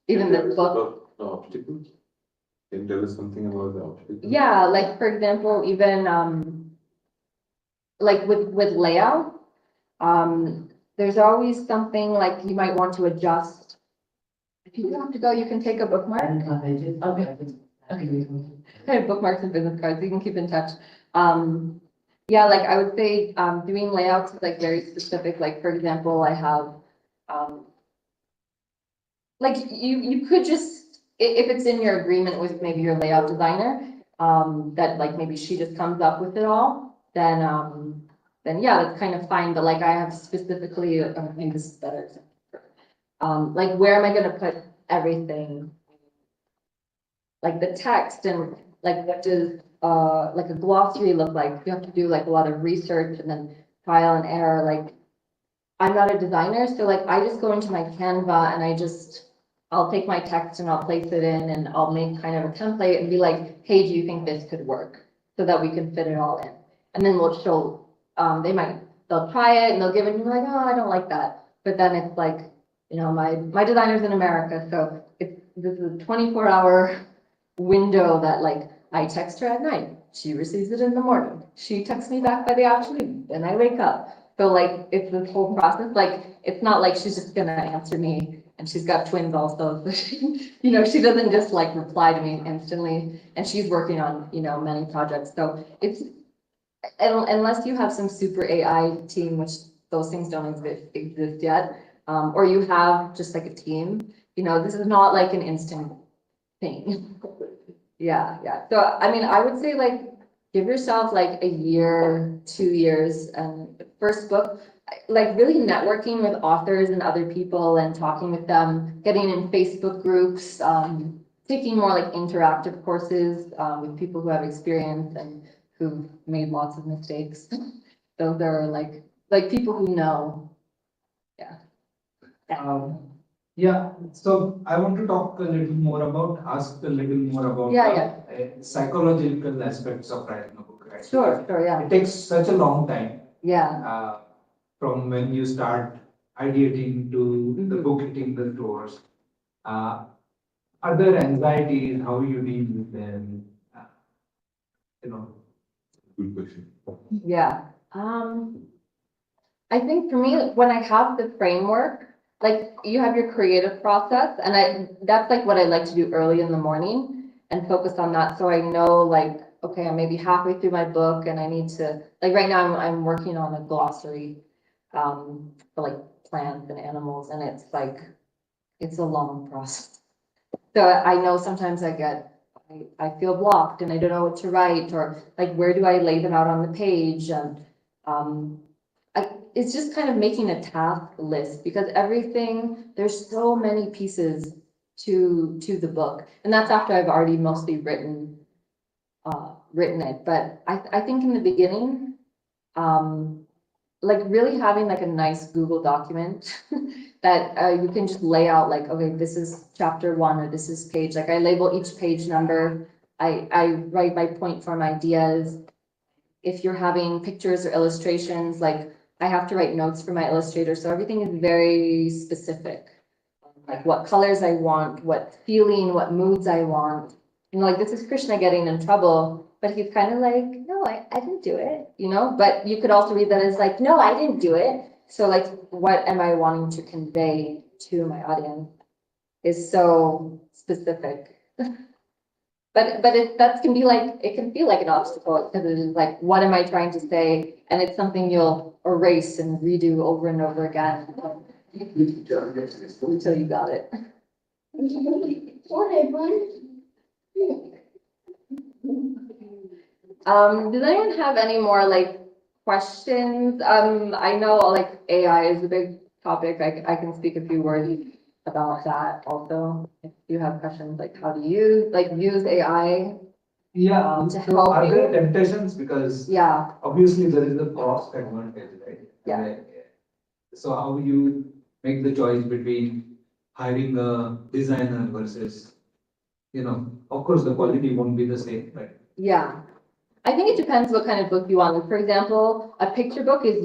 even this book. The obstacles? Can you tell us something about the obstacles? Yeah, like for example, even, like with layout, there's always something like you might want to adjust. If you have to go, you can take a bookmark. Okay. I have bookmarks and business cards, you can keep in touch. Yeah, like I would say, doing layouts is like very specific, like for example, I have, like you could just, if it's in your agreement with maybe your layout designer, that like maybe she just comes up with it all, then yeah, that's kind of fine, but like I have specifically, I think this is better. Like where am I gonna put everything? Like the text and like what does like a glossary look like? You have to do like a lot of research and then trial and error. Like I'm not a designer, so like I just go into my Canva and I'll take my text and I'll place it in and I'll make kind of a template and be like, hey, do you think this could work? So that we can fit it all in. And then we'll show, they'll try it and they'll give it and be like, oh, I don't like that. But then it's like, my designer's in America, so this is a 24-hour window that like I text her at night. She receives it in the morning. She texts me back by the afternoon. Then I wake up. So like it's this whole process. Like it's not like she's just gonna answer me, and she's got twins also. So she doesn't just like reply to me instantly. And she's working on many projects. So it's unless you have some super AI team, which those things don't exist yet, or you have just like a team. This is not like an instant thing. Yeah. So, I mean, I would say like, give yourself like a year, 2 years, and the first book, like really networking with authors and other people and talking with them, getting in Facebook groups, taking more like interactive courses, with people who have experience and who've made lots of mistakes. Those are like people who know. Yeah. Yeah, so I want to talk ask a little more about psychological aspects of writing a book, right? Sure, yeah. It takes such a long time, Yeah. from when you start ideating to the Mhm. book hitting the stores. Are there anxieties? How you deal with them? You know, Good question. Yeah. I think for me, when I have the framework, like you have your creative process and that's like what I like to do early in the morning and focus on that. So I know like, okay, I'm maybe halfway through my book and I need to, like right now I'm working on a glossary for like plants and animals and it's like, it's a long process. So I know sometimes I feel blocked and I don't know what to write or like, where do I lay them out on the page? And, it's just kind of making a task list because there's so many pieces to the book. And that's after I've already mostly written it. But I think in the beginning, like really having like a nice Google document that you can just lay out like, okay, this is chapter 1 or this is page, like I label each page number. I write my point form ideas. If you're having pictures or illustrations, like I have to write notes for my illustrator. So everything is very specific. Like what colors I want, what feeling, what moods I want. You know, like this is Krishna getting in trouble, but he's kind of like, no, I didn't do it, you know? But you could also read that as like, no, I didn't do it. So like, what am I wanting to convey to my audience is so specific. But that can be like, it can feel like an obstacle because it is like, what am I trying to say? And it's something you'll erase and redo over and over again until you got it. What happened? Does anyone have any more like questions? I know like AI is a big topic. I can speak a few words about that also. If you have questions like how to use AI. Yeah, To so help are there you. temptations? Because Yeah, obviously there is a cost advantage, right? Yeah. So how you make the choice between hiring a designer versus, of course, the quality won't be the same, but yeah. I think it depends what kind of book you want. For example, a picture book is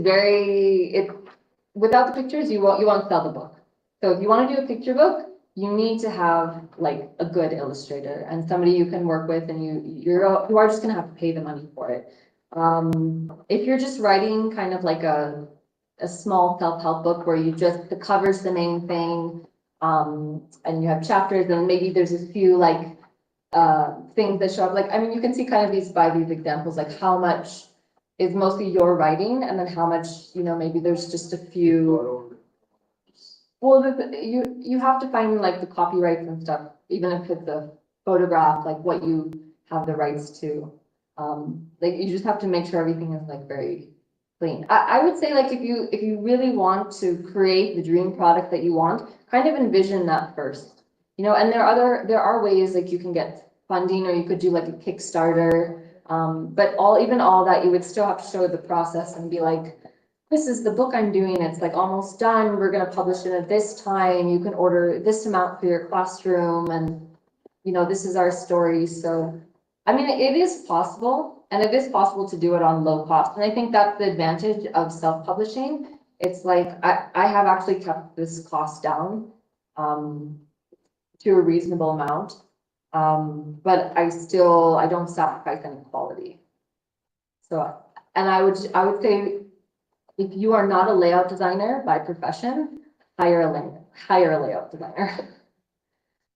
without the pictures, you won't sell the book. So if you want to do a picture book, you need to have like a good illustrator and somebody you can work with and you are just gonna have to pay the money for it. If you're just writing kind of like a small self-help book where the cover's the main thing, and you have chapters and maybe there's a few like things that show up, like, I mean, you can see kind of by these examples, like how much is mostly your writing and then how much, maybe there's just a few. Well, you have to find like the copyrights and stuff, even if it's a photograph, like what you have the rights to. Like you just have to make sure everything is like very clean. I would say like if you really want to create the dream product that you want, kind of envision that first. And there are ways like you can get funding or you could do like a Kickstarter. But even all that, you would still have to show the process and be like, this is the book I'm doing. It's like almost done. We're going to publish it at this time. You can order this amount for your classroom and, this is our story. So, I mean, it is possible and it is possible to do it on low cost. And I think that's the advantage of self-publishing. It's like, I have actually kept this cost down, to a reasonable amount. But I don't sacrifice any quality. So, and I would say, if you are not a layout designer by profession, hire a layout designer.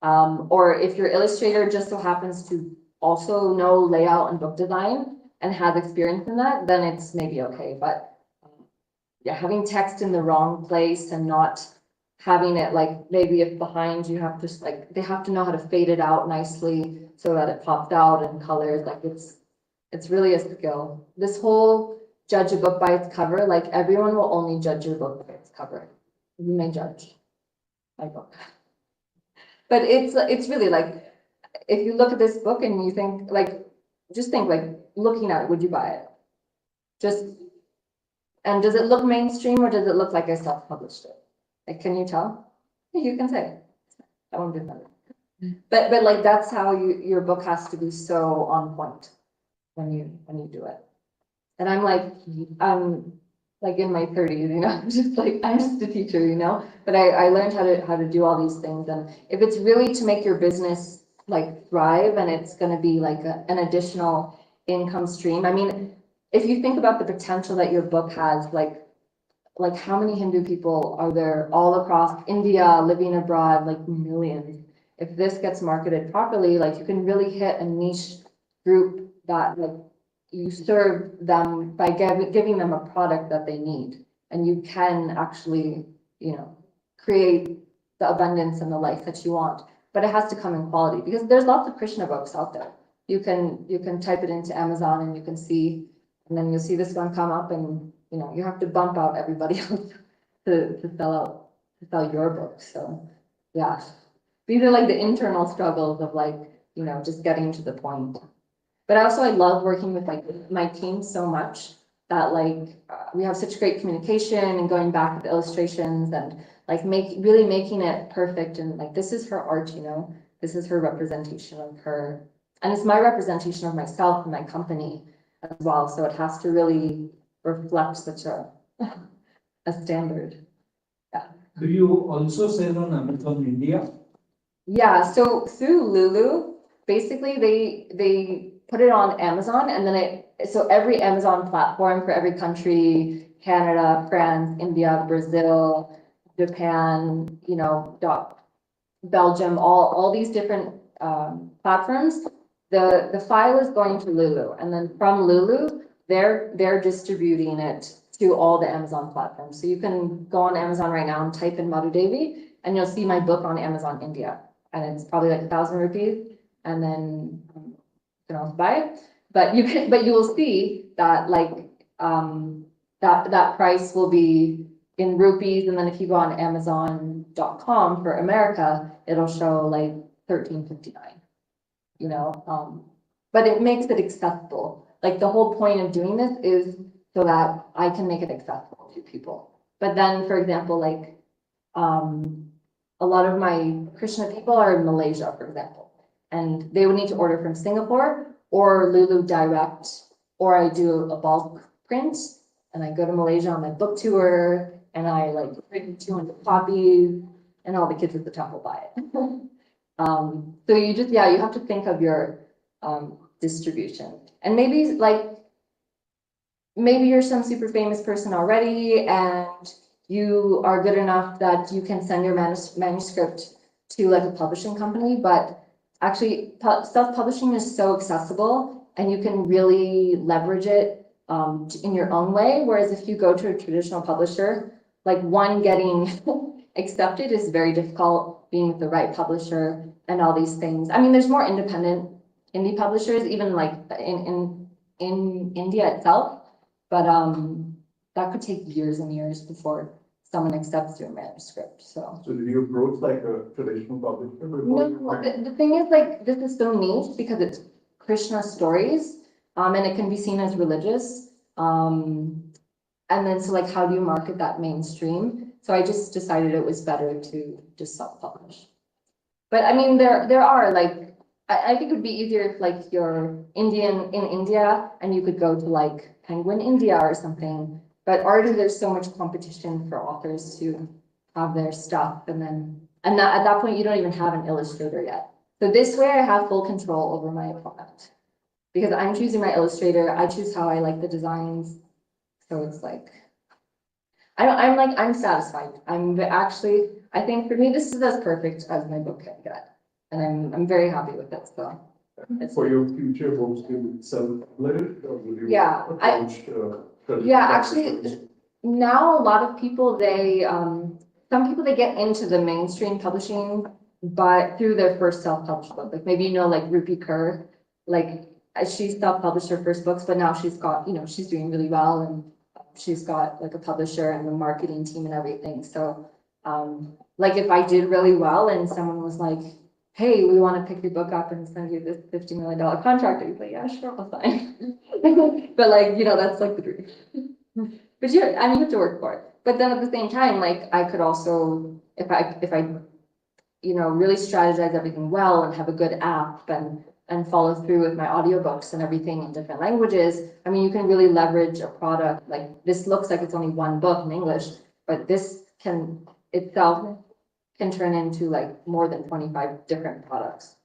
Or if your illustrator just so happens to also know layout and book design and has experience in that, then it's maybe okay. But yeah, having text in the wrong place and not having it like maybe if behind you have to like they have to know how to fade it out nicely so that it pops out in colors. Like it's really a skill. This whole judge a book by its cover, like everyone will only judge your book by its cover. You may judge my book. But it's really like, if you look at this book and you think like, just think like looking at it, would you buy it? And does it look mainstream or does it look like I self-published it? Like, can you tell? You can say, I won't do that. But like, that's how your book has to be so on point when you do it. And I'm like in my 30s, I'm just a teacher, but I learned how to do all these things. And if it's really to make your business like thrive and it's going to be like an additional income stream. I mean, if you think about the potential that your book has, like like how many Hindu people are there all across India, living abroad, like millions. If this gets marketed properly, like you can really hit a niche group that like you serve them by giving them a product that they need. And you can actually, create the abundance and the life that you want. But it has to come in quality because there's lots of Krishna books out there. You can type it into Amazon and you can see, and then you'll see this one come up and, you have to bump out everybody else to sell your book. So, yeah. These are like the internal struggles of like, just getting to the point. But also I love working with like my team so much that like we have such great communication and going back with the illustrations and like really making it perfect and like this is her art, this is her representation of her, and it's my representation of myself and my company as well. So it has to really reflect such a standard. Do you also sell on Amazon India? Yeah, so through Lulu, basically they put it on Amazon and then so every Amazon platform for every country, Canada, France, India, Brazil, Japan, Belgium, all these different platforms, the file is going to Lulu, and then from Lulu, they're distributing it to all the Amazon platforms. So you can go on Amazon right now and type in Madhu Devi, and you'll see my book on Amazon India, and it's probably like 1,000 rupees, and then you can also buy it. But you will see that like that price will be in rupees, and then if you go on Amazon.com for America, it'll show like 13.59. But it makes it accessible. Like the whole point of doing this is so that I can make it accessible to people. But then, for example, like a lot of my Krishna people are in Malaysia, for example, and they would need to order from Singapore or Lulu Direct, or I do a bulk print and I go to Malaysia on my book tour and I like print 200 copies and all the kids at the temple buy it. So you have to think of your distribution, and maybe you're some super famous person already and you are good enough that you can send your manuscript to like a publishing company, but actually self-publishing is so accessible and you can really leverage it in your own way. Whereas if you go to a traditional publisher, like one getting accepted is very difficult, being with the right publisher and all these things. I mean, there's more independent indie publishers, even like in India itself, but that could take years and years before someone accepts your manuscript. So did you approach like a traditional publisher no, before? the thing is like this is so niche because it's Krishna stories, and it can be seen as religious. And then so like how do you market that mainstream? So I just decided it was better to just self-publish. But I mean, there are like, I think it would be easier if like you're Indian in India and you could go to like Penguin India or something. But already there's so much competition for authors to have their stuff, and at that point you don't even have an illustrator yet. So this way I have full control over my product because I'm choosing my illustrator. I choose how I like the designs. So it's like, I'm satisfied. I think for me, this is as perfect as my book can get. And I'm very happy with it, so. For your future books, you would self-publish or would you Yeah, approach traditional yeah, actually, publishers? now a lot of people, some people, they get into the mainstream publishing, but through their first self-published book. Like maybe, like Rupi Kaur, like she self-published her first books, but now she's got, she's doing really well and she's got like a publisher and a marketing team and everything. So, like if I did really well and someone was like, hey, we want to pick your book up and send you this $50 million contract, I'd be like, yeah, sure, I'll sign. But like, that's like the dream. But you have to work for it. But then at the same time, like I could also, if I really strategize everything well and have a good app and follow through with my audiobooks and everything in different languages, I mean, you can really leverage a product. Like this looks like it's only one book in English, but this itself can turn into like more than 25 different products,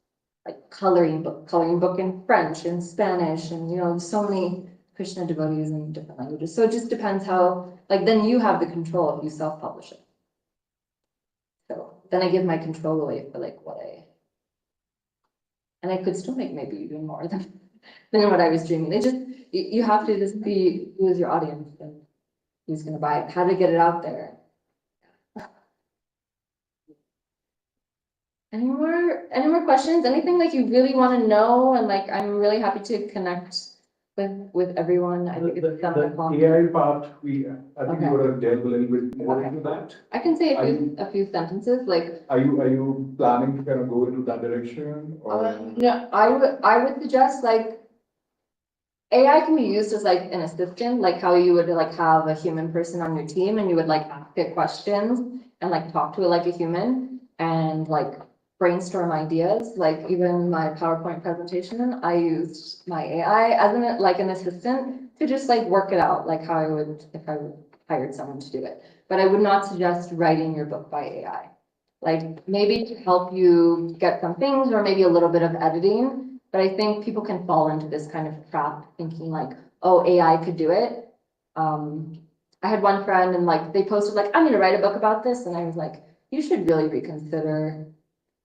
like coloring book in French and Spanish, and so many Krishna devotees in different languages. So it just depends how, like, then you have the control if you self-publish it. So then I give my control away for like and I could still make maybe even more than what I was dreaming. It just, you have to just be, who is your audience and who's gonna buy it, how to get it out there. Any more questions? Anything like you really want to know? And like, I'm really happy to connect with everyone. I think it's 7 o'clock. The AI part, I think Okay. you would have delved a little bit more Okay. into that. I can say Are you- a few sentences, like, Are you planning to kind of go into that direction or? no, I would suggest like, AI can be used as like an assistant, like how you would like have a human person on your team and you would like ask it questions and like talk to it like a human and like brainstorm ideas. Like even my PowerPoint presentation, I used my AI as an assistant to just like work it out, like how I would, if I hired someone to do it. But I would not suggest writing your book by AI. Like maybe to help you get some things or maybe a little bit of editing. But I think people can fall into this kind of trap thinking like, oh, AI could do it. I had one friend and like they posted like, I'm gonna write a book about this. And I was like, you should really reconsider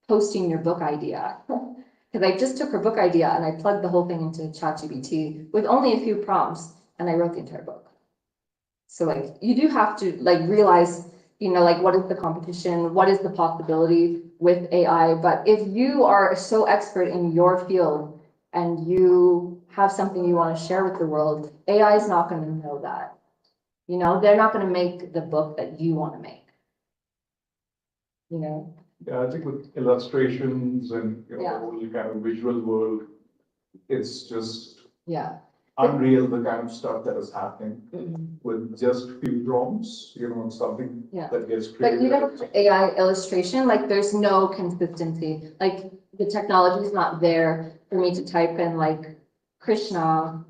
posting your book idea. Because I just took her book idea and I plugged the whole thing into ChatGPT with only a few prompts and I wrote the entire book. So like, you do have to like realize, you know, like what is the competition? What is the possibility with AI? But if you are so expert in your field and you have something you want to share with the world, AI is not going to know that. You know, they're not going to make the book that you want to make. You know? Yeah, I think with illustrations and, you know, Yeah. the whole kind of visual world, it's just Yeah. unreal, the kind of stuff that is happening Mm-mm. with just few prompts, you know, something Yeah. that gets But created. even with AI illustration, like there's no consistency. Like the technology is not there for me to type in like Krishna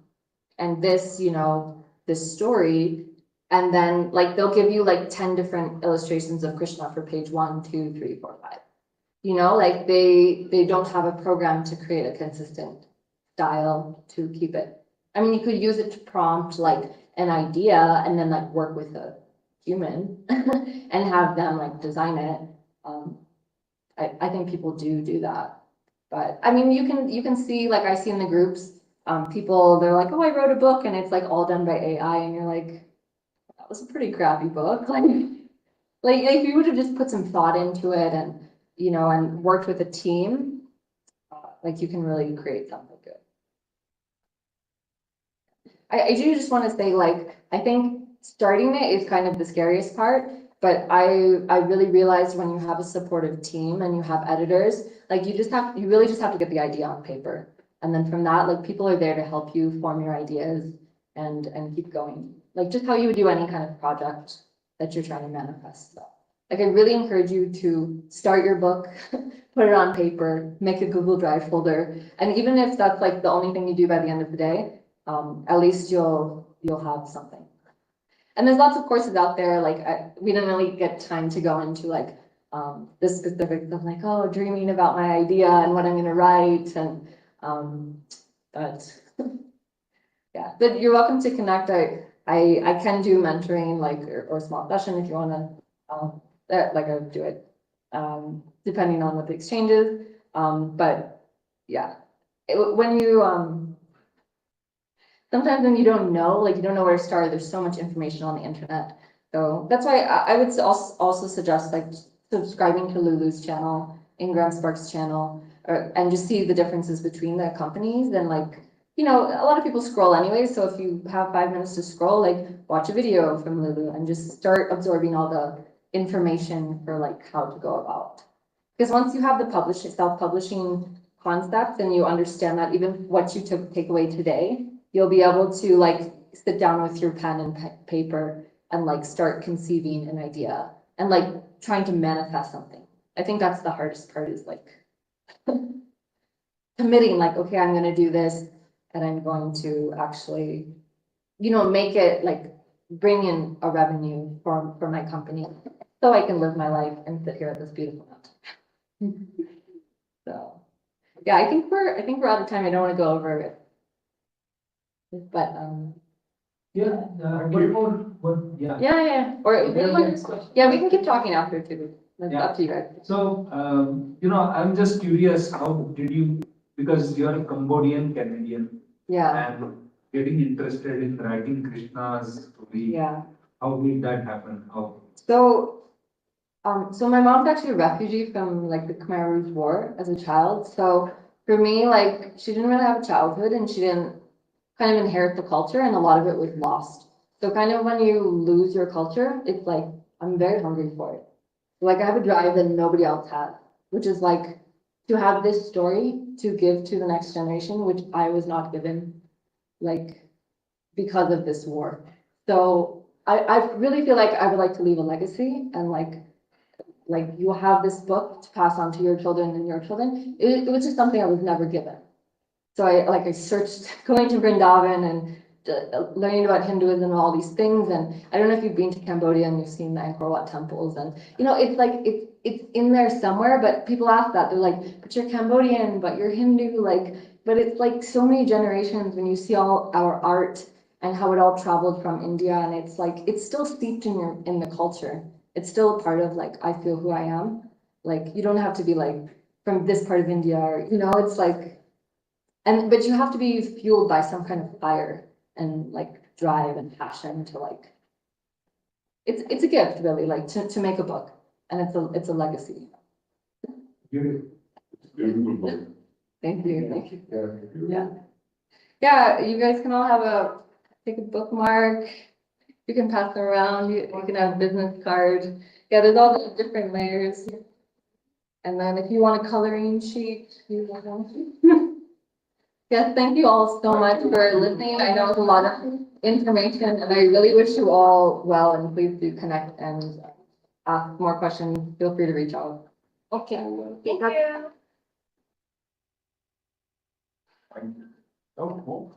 and this, you know, this story. And then like they'll give you like 10 different illustrations of Krishna for page 1, 2, 3, 4, 5. You know, like they don't have a program to create a consistent style to keep it. I mean, you could use it to prompt like an idea and then like work with a human and have them like design it. I think people do that. But I mean, you can see, like I see in the groups, people, they're like, oh, I wrote a book and it's like all done by AI. And you're like, that was a pretty crappy book. Like if you would have just put some thought into it and, you know, and worked with a team, like you can really create something good. I do just want to say, like, I think starting it is kind of the scariest part, but I really realized when you have a supportive team and you have editors, like you really just have to get the idea on paper. And then from that, like people are there to help you form your ideas and keep going. Like just how you would do any kind of project that you're trying to manifest. So, like I really encourage you to start your book, put it on paper, make a Google Drive folder. And even if that's like the only thing you do by the end of the day, at least you'll have something. And there's lots of courses out there, like we didn't really get time to go into like the specifics of like, oh, dreaming about my idea and what I'm gonna write and but yeah, but you're welcome to connect. I can do mentoring like or small session if you wanna like I would do it depending on what the exchange is. But yeah, when you sometimes when you don't know, like you don't know where to start, there's so much information on the internet. So that's why I would also suggest like subscribing to Lulu's channel, Ingram Sparks channel, and just see the differences between the companies. And like, you know, a lot of people scroll anyway. So if you have 5 minutes to scroll, like watch a video from Lulu and just start absorbing all the information for like how to go about. Because once you have the self-publishing concept and you understand that even what you take away today, you'll be able to like sit down with your pen and paper and like start conceiving an idea and like trying to manifest something. I think that's the hardest part is like committing like, okay, I'm going to do this and I'm going to actually, you know, make it like bring in a revenue for my company so I can live my life and sit here at this beautiful mountain. So yeah, I think we're out of time. I don't want to go over it. But, Yeah, one more, yeah. yeah, or, yeah, we can keep talking after too. That's Yeah. up to you guys. So, I'm just curious, how did you, because you're a Cambodian Canadian Yeah, and getting interested in writing Krishna's story, yeah. how did that happen? How? So my mom's actually a refugee from like the Khmer Rouge War as a child. So for me, like she didn't really have a childhood and she didn't kind of inherit the culture and a lot of it was lost. So kind of when you lose your culture, it's like I'm very hungry for it. Like I have a drive that nobody else has, which is like to have this story to give to the next generation, which I was not given, like because of this war. So I really feel like I would like to leave a legacy and like you have this book to pass on to your children and your children. It was just something I was never given. So I searched going to Vrindavan and learning about Hinduism and all these things. And I don't know if you've been to Cambodia and you've seen the Angkor Wat temples. And, it's like, it's in there somewhere, but people ask that. They're like, but you're Cambodian, but you're Hindu. But it's like so many generations when you see all our art and how it all traveled from India. And it's like, it's still steeped in the culture. It's still a part of like, I feel who I am. Like, you don't have to be like from this part of India or, it's like, but you have to be fueled by some kind of fire and like drive and passion to like, it's a gift really, like to make a book and it's a legacy. Beautiful. Beautiful book. Thank you. Yeah. Yeah. Yeah, you guys can all take a bookmark. You can pass them around. You can have a business card. Yeah, there's all these different layers. And then if you want a coloring sheet, you want Yes, thank you all so much for listening. I know it's a lot of information and I really wish you all well and please do connect and ask more questions. Feel free to reach out. Okay. Thank you. Oh,